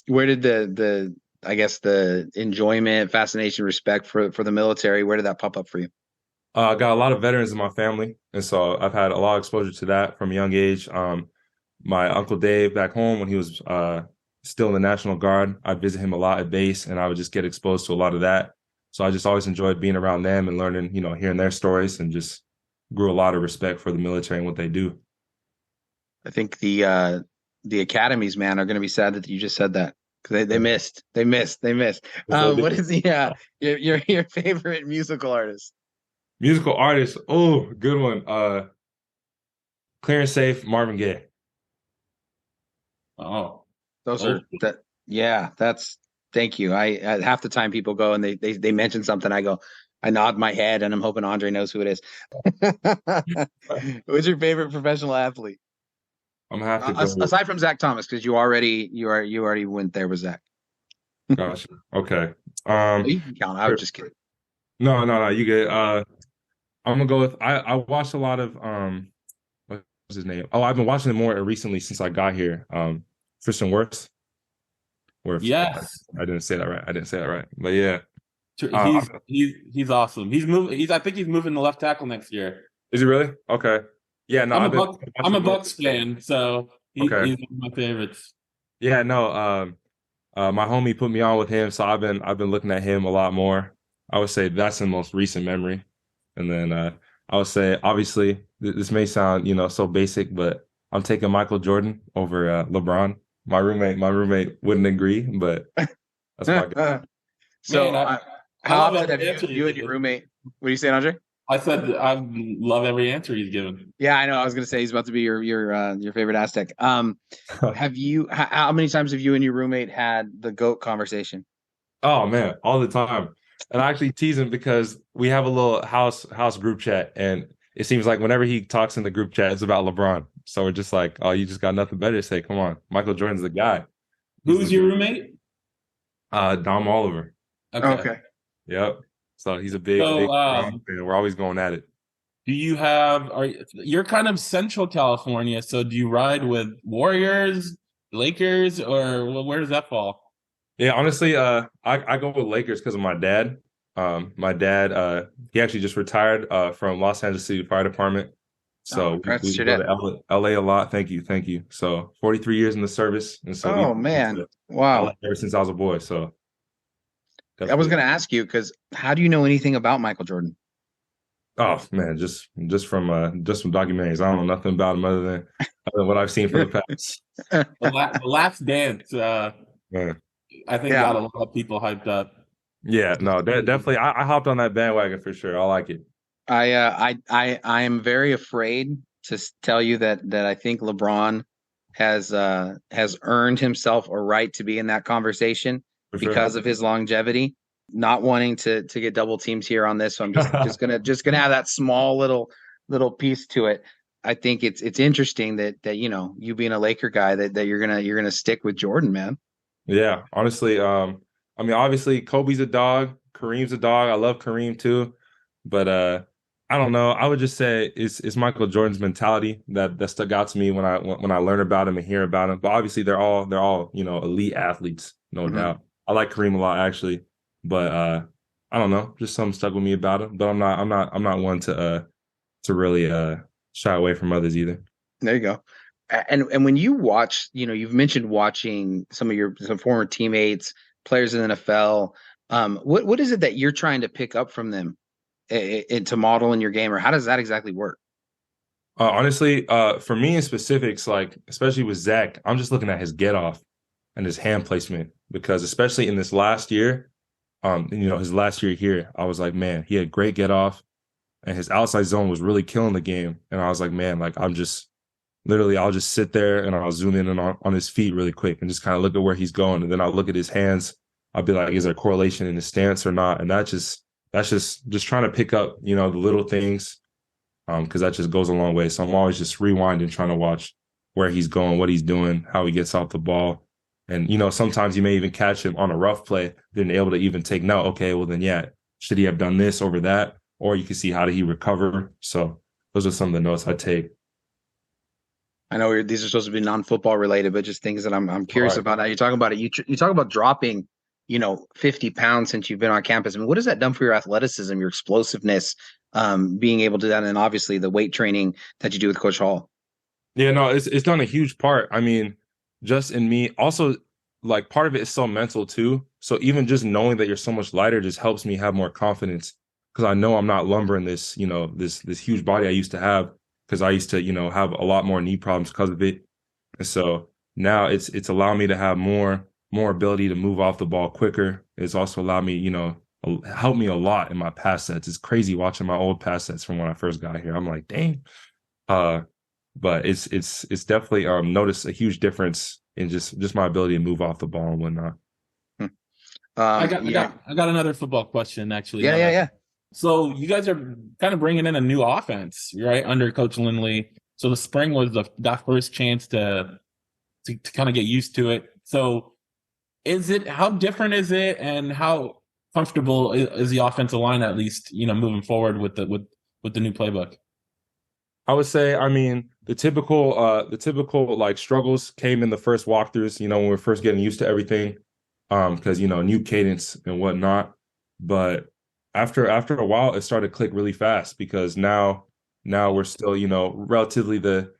Where did the I guess the enjoyment, fascination, respect for the military, where did that pop up for you? I got a lot of veterans in my family, and so I've had a lot of exposure to that from a young age. My uncle Dave back home when he was still in the National Guard, I'd visit him a lot at base, and I would just get exposed to a lot of that. So I just always enjoyed being around them and learning, hearing their stories, and just grew a lot of respect for the military and what they do. I think the academies, man, are going to be sad that you just said that because they missed. What is your favorite musical artist? Musical artist, oh, good one. Clear and Safe, Marvin Gaye. oh, Those are that. Yeah, that's. Thank you. I half the time people go and they mention something, I nod my head and I'm hoping Andre knows who it is. Who's your favorite professional athlete? I'm gonna have to go. Aside from Zach Thomas, because you already went there with Zach. Gosh. Okay. You can count. I was just kidding. No. You get. I'm gonna go with. I watched a lot of what's his name? Oh, I've been watching it more recently since I got here. Tristan Wirfs. yes. I didn't say that right. But yeah. He's awesome. I think he's moving to left tackle next year. Is he really? Okay. Yeah. No. I'm a Bucks fan, so Okay. he's one of my favorites. Yeah. No. My homie put me on with him, so I've been looking at him a lot more. I would say that's the most recent memory, and then I would say obviously this may sound so basic, but I'm taking Michael Jordan over LeBron. My roommate wouldn't agree, but that's my guy. So, Man, how love often every have answer you and your roommate? What do you say, Andre? I said I love every answer he's given. Yeah, I know. I was going to say he's about to be your favorite Aztec. Have you? How many times have you and your roommate had the GOAT conversation? Oh man, all the time. And I actually tease him because we have a little house group chat, and it seems like whenever he talks in the group chat, it's about LeBron. So we're just like, oh, you just got nothing better to say. Come on, Michael Jordan's the guy. Who's your roommate? Dom Oliver. Okay. Yep. So he's a big So, fan. We're always going at it. Do you you're kind of Central California, so do you ride with Warriors, Lakers, or where does that fall? Yeah, honestly, I go with Lakers because of my dad. My dad, he actually just retired from Los Angeles City Fire Department. So we go to LA a lot. Thank you. So 43 years in the service, and so wow, LA ever since I was a boy. So I was going to ask you because how do you know anything about Michael Jordan? Oh man, just from documentaries. I don't know nothing about him other than what I've seen for the past. The Last Dance. Man. I think got a lot of people hyped up. Yeah, no, definitely. I hopped on that bandwagon for sure. I like it. I am very afraid to tell you that I think LeBron has earned himself a right to be in that conversation because of his longevity. Not wanting to get double teamed here on this, so I'm just gonna have that small little piece to it. I think it's interesting that you being a Laker guy that you're gonna stick with Jordan, man. Yeah, honestly, I mean, obviously Kobe's a dog, Kareem's a dog. I love Kareem too, but I don't know. I would just say it's Michael Jordan's mentality that stuck out to me when I learn about him and hear about him. But obviously they're all elite athletes, no Mhm. doubt. I like Kareem a lot actually, but I don't know, just something stuck with me about him. But I'm not one to really shy away from others either. There you go. And when you watch, you've mentioned watching some former teammates, players in the NFL. What is it that you're trying to pick up from them to model in your game, or how does that exactly work? Honestly, for me in specifics, like especially with Zach, I'm just looking at his get off and his hand placement because especially in this last year, his last year here, I was like, man, he had great get off and his outside zone was really killing the game. And I was like, man, like I'll just sit there and I'll zoom in on his feet really quick and just kind of look at where he's going. And then I'll look at his hands. I'll be like, is there a correlation in his stance or not? And that's just trying to pick up, the little things. Because that just goes a long way. So I'm always just rewinding, trying to watch where he's going, what he's doing, how he gets off the ball. And, sometimes you may even catch him on a rough play, then able to even take note, okay, well then, yeah, should he have done this over that? Or you can see how did he recover? So those are some of the notes I take. I know these are supposed to be non-football related, but just things that I'm curious Right. about. Now you talk about it. You talk about dropping, 50 pounds since you've been on campus. I mean, what has that done for your athleticism, your explosiveness, being able to do that, and obviously the weight training that you do with Coach Hall? Yeah, no, it's done a huge part. I mean, just in me, also like part of it is so mental too. So even just knowing that you're so much lighter just helps me have more confidence because I know I'm not lumbering this huge body I used to have because I used to, have a lot more knee problems because of it. And so now it's allowed me to have more ability to move off the ball quicker. It's also allowed me, help me a lot in my pass sets. It's crazy watching my old pass sets from when I first got here. I'm like, dang. Uh, but it's definitely noticed a huge difference in just my ability to move off the ball and whatnot. Hmm. I got another football question actually. Yeah. So you guys are kind of bringing in a new offense, right, under Coach Lindley. So the spring was that first chance to kind of get used to it. So how different is it, and how comfortable is the offensive line at least, moving forward with the new playbook? I would say, I mean, the typical like struggles came in the first walkthroughs, when we are first getting used to everything, because new cadence and whatnot. But after a while, it started to click really fast because now we're still, relatively the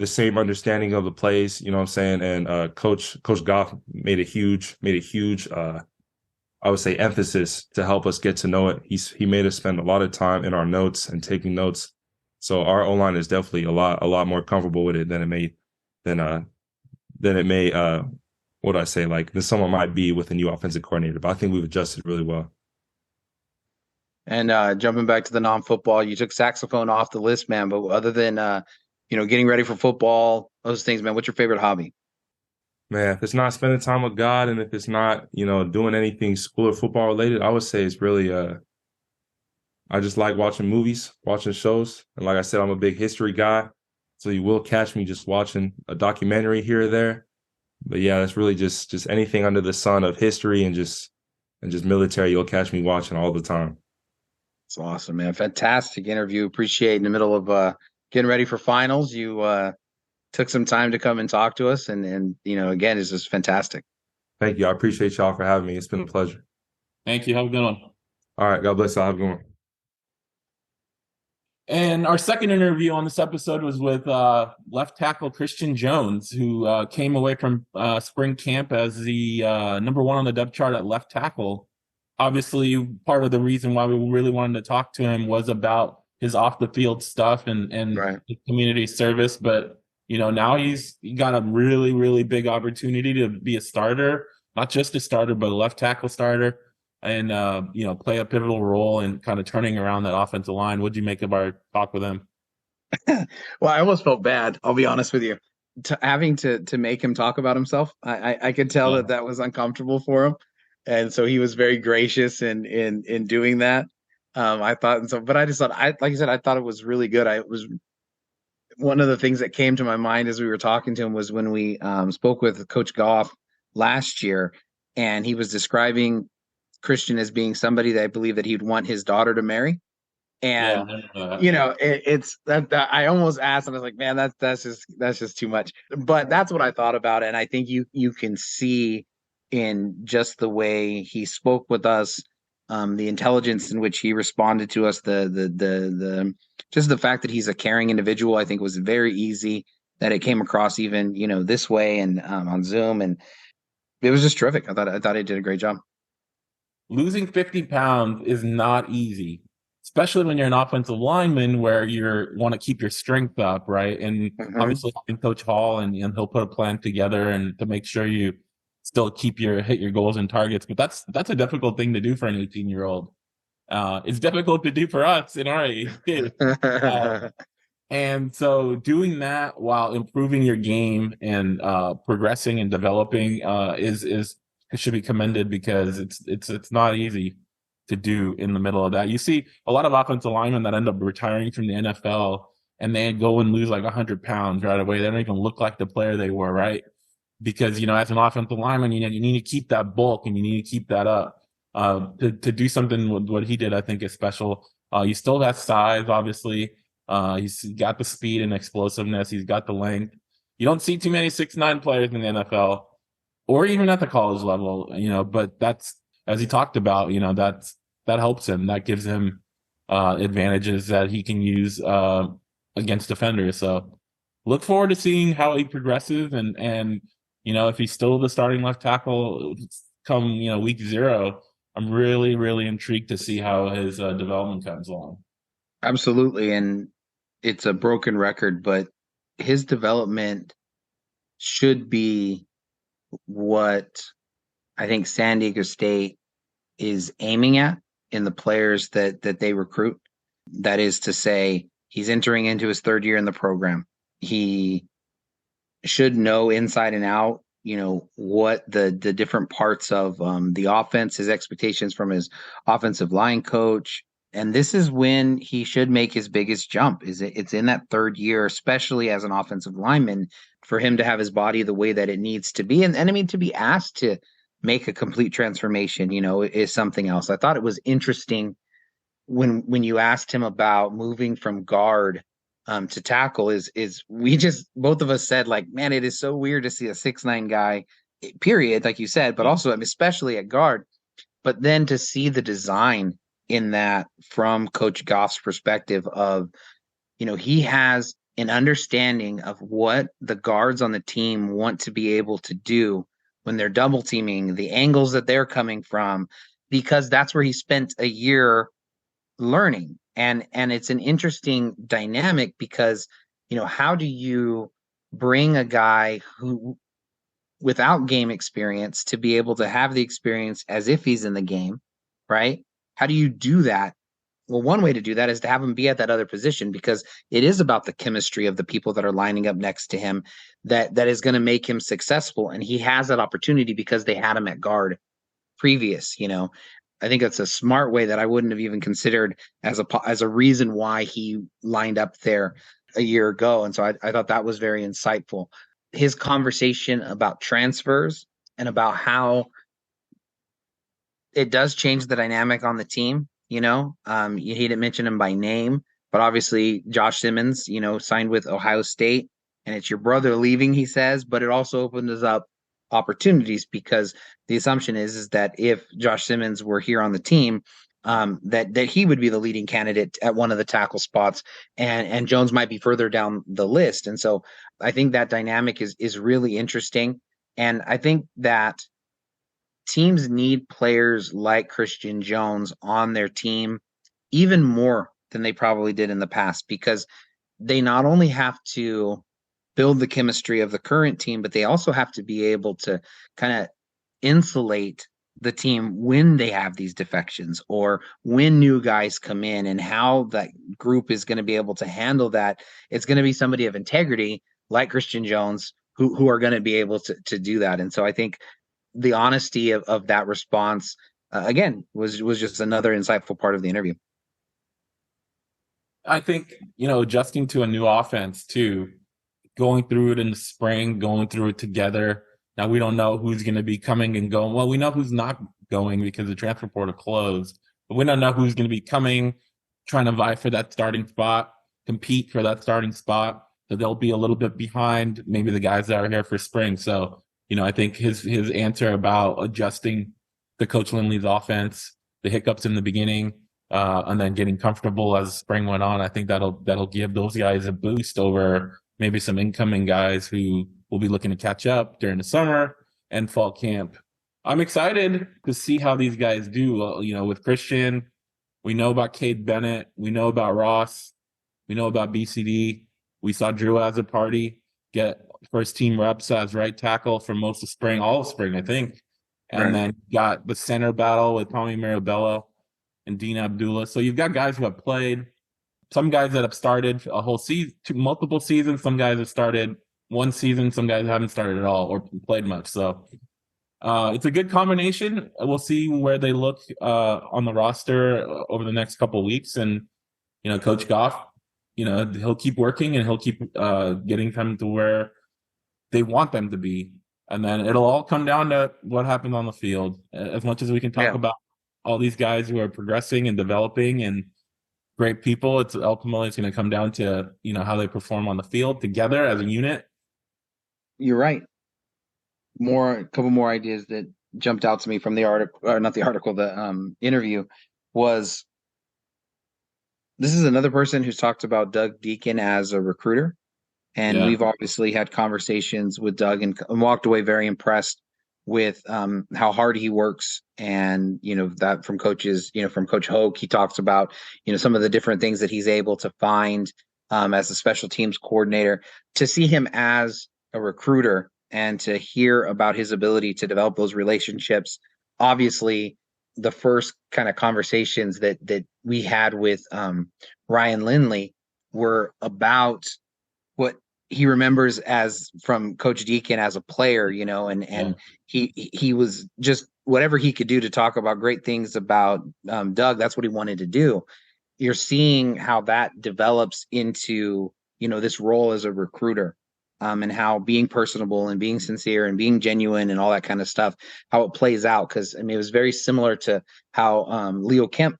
same understanding of the plays, you know what I'm saying? And Coach Goff made a huge I would say emphasis to help us get to know it. He made us spend a lot of time in our notes and taking notes. So our O-line is definitely a lot more comfortable with it than it may what I say, like than someone might be with a new offensive coordinator. But I think we've adjusted really well. And jumping back to the non-football, you took saxophone off the list, man. But other than getting ready for football, those things, man, what's your favorite hobby? Man, if it's not spending time with God and if it's not, doing anything school or football related, I would say it's really I just like watching movies, watching shows. And like I said, I'm a big history guy. So you will catch me just watching a documentary here or there. But yeah, that's really just anything under the sun of history and just military, you'll catch me watching all the time. It's awesome, man. Fantastic interview. Appreciate in the middle of getting ready for finals. You took some time to come and talk to us. And again, it's just fantastic. Thank you. I appreciate y'all for having me. It's been a pleasure. Thank you. Have a good one. All right. God bless you. Have a good one. And our second interview on this episode was with left tackle Christian Jones, who came away from spring camp as the number one on the depth chart at left tackle. Obviously, part of the reason why we really wanted to talk to him was about his off the field stuff and Right. his community service. But now he got a really, really big opportunity to be a starter, not just a starter, but a left tackle starter. And play a pivotal role in kind of turning around that offensive line. What'd you make of our talk with him? Well, I almost felt bad. I'll be honest with you, having to make him talk about himself. I could tell that was uncomfortable for him, and so he was very gracious in doing that. I thought, and so, but I just thought, like I said, I thought it was really good. It was one of the things that came to my mind as we were talking to him was when we spoke with Coach Goff last year, and he was describing Christian as being somebody that I believe that he'd want his daughter to marry. And Yeah. it's that I almost asked, and I was like, man, that's just too much. But that's what I thought about it, and I think you can see in just the way he spoke with us, the intelligence in which he responded to us, the just the fact that he's a caring individual, I think was very easy that it came across even this way and on Zoom, and it was just terrific. I thought he did a great job. Losing 50 pounds is not easy, especially when you're an offensive lineman where you want to keep your strength up, right? And obviously, in Coach Hall, and he'll put a plan together and to make sure you still hit your goals and targets. But that's a difficult thing to do for an 18-year-old. It's difficult to do for us in our age. And so doing that while improving your game and progressing and developing is should be commended, because it's not easy to do in the middle of that. You see a lot of offensive linemen that end up retiring from the NFL, and they go and lose like 100 pounds right away. They don't even look like the player they were, right? Because as an offensive lineman, you need to keep that bulk and you need to keep that up. To do something with what he did, I think is special. He still has size, obviously. He's got the speed and explosiveness. He's got the length. You don't see too many 6'9" players in the NFL or even at the college level, but that's, as he talked about, that helps him. That gives him advantages that he can use against defenders. So look forward to seeing how he progresses, and if he's still the starting left tackle come week 0. I'm really, really intrigued to see how his development comes along. Absolutely. And it's a broken record, but his development should be what I think San Diego State is aiming at in the players that they recruit. That is to say, he's entering into his 3rd year in the program. He should know inside and out, what the different parts of the offense, his expectations from his offensive line coach. And this is when he should make his biggest jump. It's in that 3rd year, especially as an offensive lineman, for him to have his body the way that it needs to be. And I mean, to be asked to make a complete transformation, is something else. I thought it was interesting when you asked him about moving from guard to tackle, is we just, both of us said, like, man, it is so weird to see a 6'9" guy, period, like you said, but also especially at guard. But then to see the design in that from Coach Goff's perspective of, he has an understanding of what the guards on the team want to be able to do when they're double teaming, the angles that they're coming from, because that's where he spent a year learning. And it's an interesting dynamic because, how do you bring a guy who without game experience to be able to have the experience as if he's in the game, right? How do you do that? Well, one way to do that is to have him be at that other position, because it is about the chemistry of the people that are lining up next to him that is going to make him successful. And he has that opportunity because they had him at guard previous. I think that's a smart way that I wouldn't have even considered as a reason why he lined up there a year ago. And so I thought that was very insightful. His conversation about transfers and about how it does change the dynamic on the team. He didn't mention him by name, but obviously Josh Simmons, signed with Ohio State, and it's your brother leaving, he says, but it also opens up opportunities, because the assumption is that if Josh Simmons were here on the team, that he would be the leading candidate at one of the tackle spots, and Jones might be further down the list. And so I think that dynamic is really interesting. And I think that teams need players like Christian Jones on their team even more than they probably did in the past, because they not only have to build the chemistry of the current team, but they also have to be able to kind of insulate the team when they have these defections or when new guys come in, and how that group is going to be able to handle that. It's going to be somebody of integrity like Christian Jones who are going to be able to do that. And so I think the honesty of that response, again, was just another insightful part of the interview. I think, adjusting to a new offense too, going through it in the spring, going through it together. Now we don't know who's going to be coming and going. Well, we know who's not going because the transfer portal closed, but we don't know who's going to be coming trying to vie for that starting spot, compete for that starting spot. So they'll be a little bit behind maybe the guys that are here for spring. So, I think his answer about adjusting the Coach Lindley's offense, the hiccups in the beginning, and then getting comfortable as spring went on, I think that'll give those guys a boost over maybe some incoming guys who will be looking to catch up during the summer and fall camp. I'm excited to see how these guys do. With Christian, we know about Cade Bennett. We know about Ross. We know about BCD. We saw Drew as a party get first team reps as right tackle for most of spring, all of spring, I think. And then got the center battle with Tommy Mirabello and Dean Abdullah. So you've got guys who have played. Some guys that have started a whole season, multiple seasons. Some guys have started one season. Some guys haven't started at all or played much. So it's a good combination. We'll see where they look on the roster over the next couple of weeks. And, Coach Goff, he'll keep working and he'll keep getting them to where they want them to be. And then it'll all come down to what happens on the field. As much as we can talk about all these guys who are progressing and developing and great people, it's ultimately going to come down to, how they perform on the field together as a unit. You're right. A couple more ideas that jumped out to me from the article, or not the article, the interview was, this is another person who's talked about Doug Deacon as a recruiter. And we've obviously had conversations with Doug and walked away very impressed with how hard he works. And, that from coaches, from Coach Hoke, he talks about, some of the different things that he's able to find as a special teams coordinator. To see him as a recruiter and to hear about his ability to develop those relationships. Obviously, the first kind of conversations that we had with Ryan Lindley were about what he remembers as from Coach Deacon as a player, and he was just whatever he could do to talk about great things about Doug. That's what he wanted to do. You're seeing how that develops into, this role as a recruiter, and how being personable and being sincere and being genuine and all that kind of stuff, how it plays out. Cause it was very similar to how Leo Kemp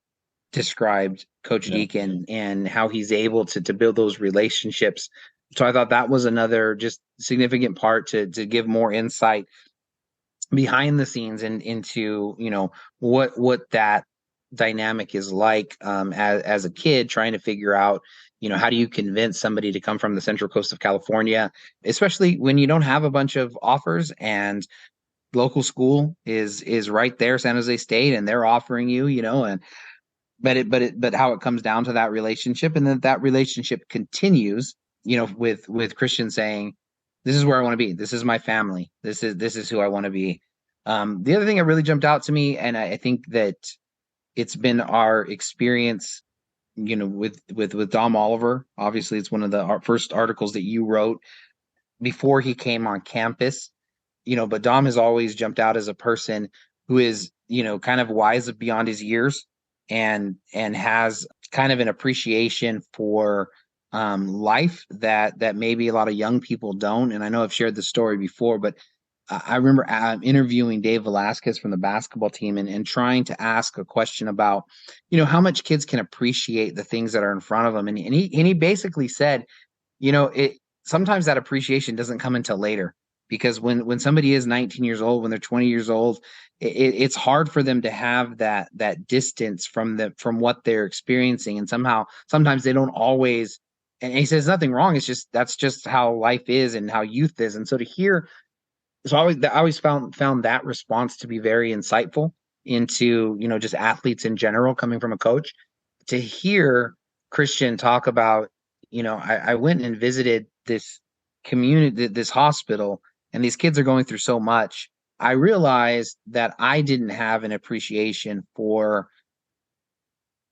described Coach Deacon and how he's able to build those relationships. So I thought that was another just significant part to give more insight behind the scenes and into, what that dynamic is like as a kid trying to figure out, how do you convince somebody to come from the Central Coast of California, especially when you don't have a bunch of offers and local school is right there, San Jose State, and they're offering you, and but how it comes down to that relationship, and then that relationship continues, with Christian saying, this is where I want to be. This is my family. This is who I want to be. The other thing that really jumped out to me, and I think that it's been our experience, with Dom Oliver. Obviously, it's one of the first articles that you wrote before he came on campus, but Dom has always jumped out as a person who is, kind of wise beyond his years and has kind of an appreciation for life that maybe a lot of young people don't. And I know I've shared the story before, but I remember interviewing Dave Velasquez from the basketball team and trying to ask a question about, how much kids can appreciate the things that are in front of them. And he basically said, sometimes that appreciation doesn't come until later, because when somebody is 19 years old, when they're 20 years old, it's hard for them to have that distance from what they're experiencing. And sometimes they don't always. And he says nothing wrong. It's just that's just how life is and how youth is. And so to hear, so I always found that response to be very insightful into just athletes in general coming from a coach. To hear Christian talk about, I went and visited this community, this hospital, and these kids are going through so much. I realized that I didn't have an appreciation for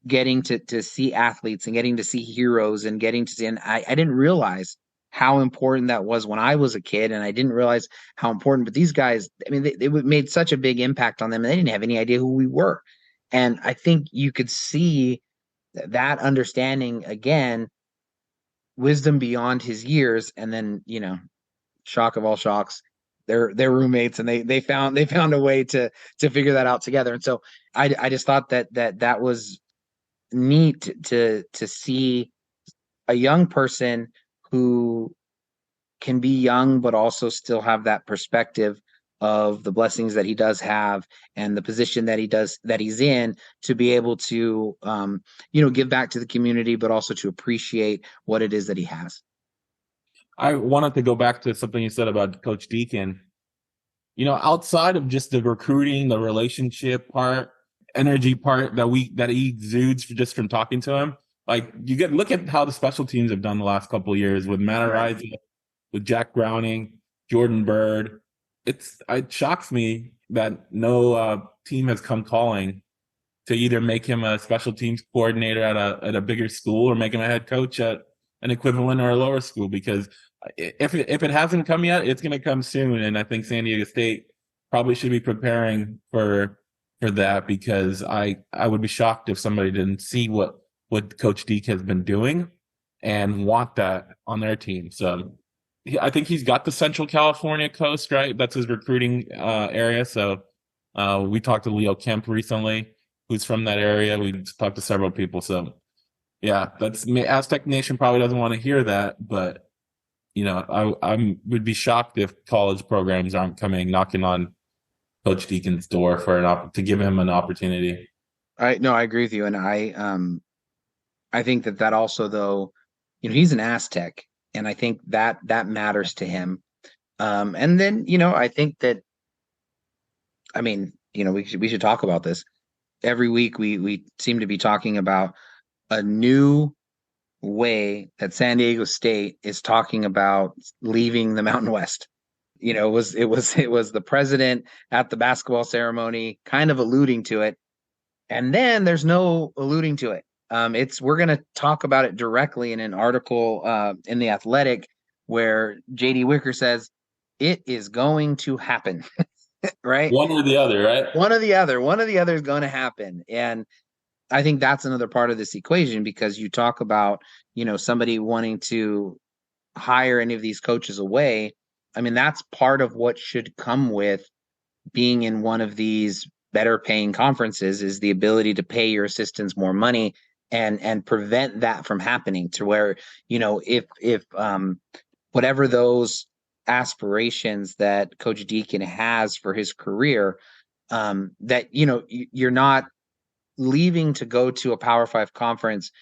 getting to see athletes and getting to see heroes and getting to see, and I didn't realize how important that was when I was a kid, and I didn't realize how important, but these guys, they made such a big impact on them, and they didn't have any idea who we were. And I think you could see that understanding again, wisdom beyond his years, and then, shock of all shocks, they're roommates, and they found a way to figure that out together. And so I just thought that was neat to see a young person who can be young, but also still have that perspective of the blessings that he does have and the position that he's in, to be able to, give back to the community, but also to appreciate what it is that he has. I wanted to go back to something you said about Coach Deacon. Outside of just the recruiting, the relationship part, energy part that he exudes just from talking to him, like look at how the special teams have done the last couple of years with Matt Araiza, with Jack Browning, Jordan Bird. It shocks me that no team has come calling to either make him a special teams coordinator at a bigger school or make him a head coach at an equivalent or a lower school, because if it hasn't come yet, it's going to come soon. And I think San Diego State probably should be preparing for that, because I would be shocked if somebody didn't see what Coach Deke has been doing and want that on their team. So I think he's got the Central California coast, right? That's his recruiting area. So we talked to Leo Kemp recently, who's from that area. We talked to several people. So yeah, Aztec Nation probably doesn't want to hear that, but I would be shocked if college programs aren't coming knocking on Coach Deacon's door to give him an opportunity. I agree with you, and I think that also, though, he's an Aztec, and I think that matters to him. And then I think that, we should talk about this every week. We seem to be talking about a new way that San Diego State is talking about leaving the Mountain West. It was the president at the basketball ceremony kind of alluding to it, and then there's no alluding to it. We're going to talk about it directly in an article in The Athletic, where JD Wicker says it is going to happen. Right? One or the other, right? One or the other is going to happen. And I think that's another part of this equation, because you talk about, somebody wanting to hire any of these coaches away. That's part of what should come with being in one of these better paying conferences, is the ability to pay your assistants more money and prevent that from happening, to where, if whatever those aspirations that Coach Deacon has for his career, that, you're not leaving to go to a Power 5 conference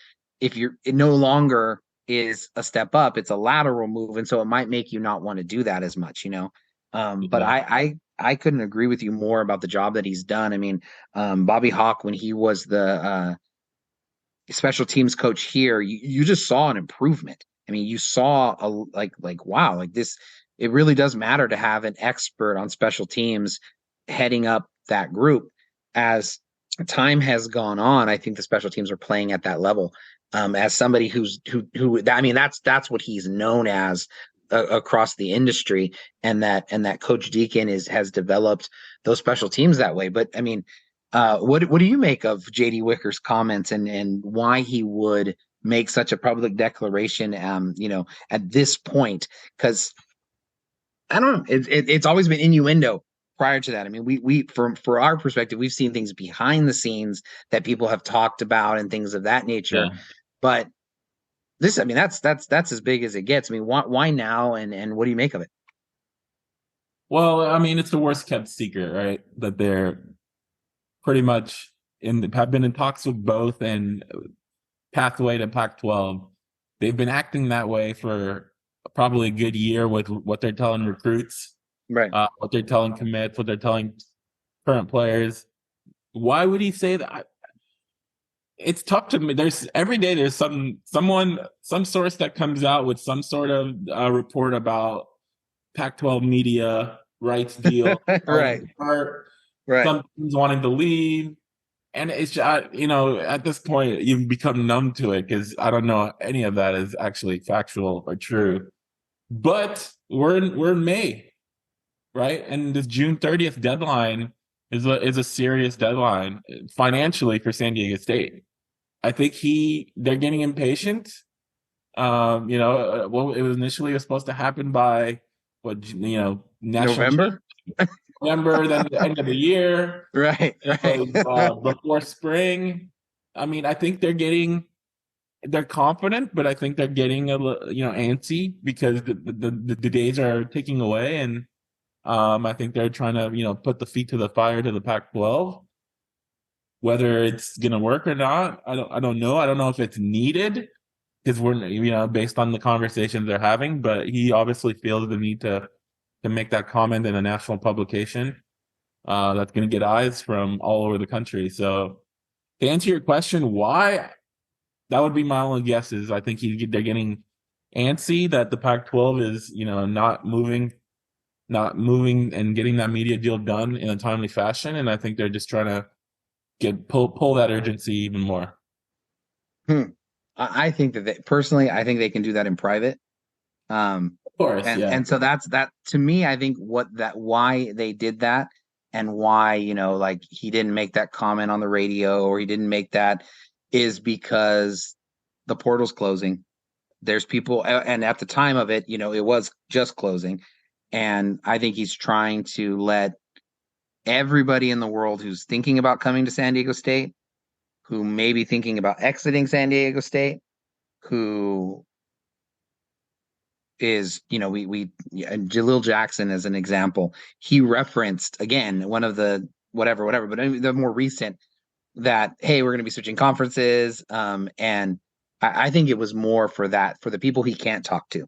if it no longer is a step up, it's a lateral move, and so it might make you not want to do that as much, But I couldn't agree with you more about the job that he's done. Bobby Hawk, when he was the special teams coach here, you just saw an improvement. You saw wow, like this, it really does matter to have an expert on special teams heading up that group. As time has gone on, I think the special teams are playing at that level. As somebody who that's what he's known as across the industry, and that Coach Deacon has developed those special teams that way. But what do you make of JD Wicker's comments and why he would make such a public declaration at this point? Because I don't know, it's always been innuendo prior to that. We from our perspective, we've seen things behind the scenes that people have talked about and things of that nature. Yeah. But this, that's as big as it gets. Why now, and what do you make of it? Well, it's the worst kept secret, right? That they're pretty much have been in talks with both and pathway to Pac-12. They've been acting that way for probably a good year with what they're telling recruits, right? What they're telling commits, what they're telling current players. Why would he say that? It's tough to me. Every day there's some source that comes out with some sort of report about Pac-12 media rights deal, right? Some teams wanting to leave, and it's just, at this point you've become numb to it, because I don't know any of that is actually factual or true. But we're in May, right? And this June 30th deadline is a serious deadline financially for San Diego State. I think they're getting impatient. Well, it was initially supposed to happen by November, then the end of the year, right. Before spring. I mean, I think they're confident, but I think they're getting antsy because the days are ticking away, and I think they're trying to put the feet to the fire to the Pac-12. Whether it's gonna work or not, I don't know. I don't know if it's needed because we're based on the conversations they're having, but he obviously feels the need to make that comment in a national publication that's going to get eyes from all over the country. So to answer your question, why? That would be my only guess. Is I think they're getting antsy that the Pac-12 is not moving and getting that media deal done in a timely fashion, and I think they're just trying to pull that urgency even more. I think that personally, I think they can do that in private. Of course, and so that's that to me. I think why they did that and why like he didn't make that comment on the radio or he didn't make that is because the portal's closing. There's people, and at the time of it, it was just closing, and I think he's trying to let everybody in the world who's thinking about coming to San Diego State, who may be thinking about exiting San Diego State, who is, Jalil Jackson as an example, he referenced again, one of the whatever, but the more recent that, hey, we're going to be switching conferences. And I think it was more for the people he can't talk to.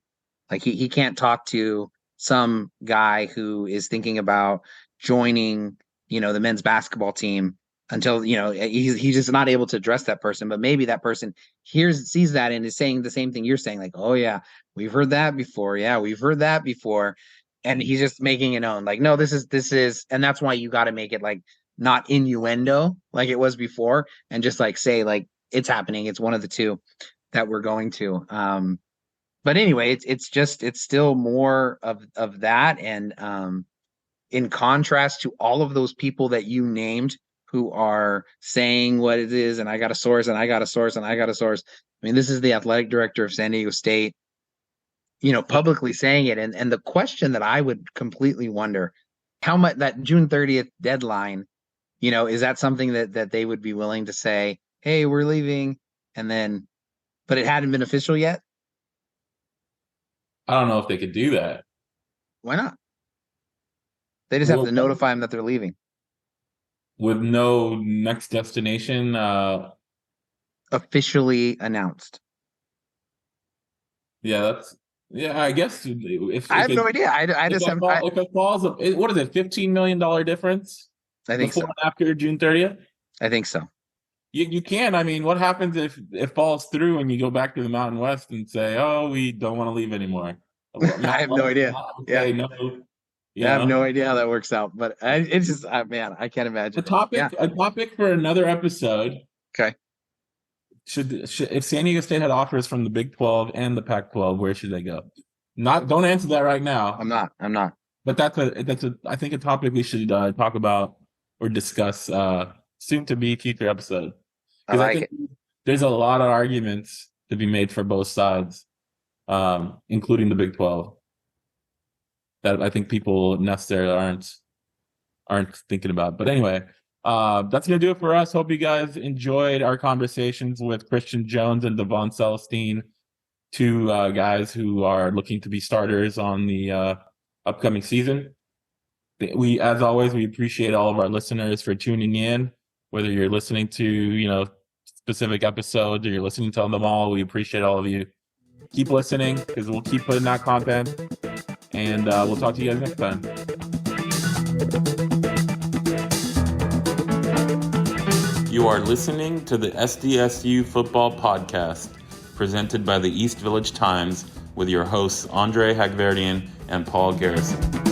Like he can't talk to some guy who is thinking about joining, the men's basketball team until, he's just not able to address that person. But maybe that person sees that and is saying the same thing you're saying, like, oh yeah, we've heard that before. Yeah, we've heard that before. And he's just making it known, like, no, this is, and that's why you got to make it like not innuendo like it was before, and just like say like it's happening. It's one of the two that we're going to. But anyway, it's still more of that, and in contrast to all of those people that you named who are saying what it is, and I got a source, and I got a source, and I got a source. I mean, this is the athletic director of San Diego State, publicly saying it. And the question that I would completely wonder, how much that June 30th deadline, is that something that they would be willing to say, hey, we're leaving, and then, but it hadn't been official yet? I don't know if they could do that. Why not? They just have to notify them that they're leaving. With no next destination officially announced. Yeah, I guess if I have no idea. If it falls, what is it, $15 million difference? I think before and after June 30th? I think so. You can. I mean, what happens if it falls through and you go back to the Mountain West and say, "Oh, we don't want to leave anymore"? I have no idea. Yeah, no. I have no idea how that works out, but it's just, man, I can't imagine. A topic for another episode. Okay. Should if San Diego State had offers from the Big 12 and the Pac-12, where should they go? Don't answer that right now. I'm not. But that's I think a topic we should talk about or discuss soon to be future episode. I think there's a lot of arguments to be made for both sides, including the Big 12, that I think people necessarily aren't thinking about. But anyway, that's going to do it for us. Hope you guys enjoyed our conversations with Christian Jones and Davaughn Celestine, two guys who are looking to be starters on the upcoming season. As always, we appreciate all of our listeners for tuning in, whether you're listening to, specific episodes or you're listening to them all. We appreciate all of you. Keep listening because we'll keep putting out content, and we'll talk to you guys next time. You are listening to the SDSU Football Podcast, presented by the East Village Times, with your hosts Andre Hagverdian and Paul Garrison.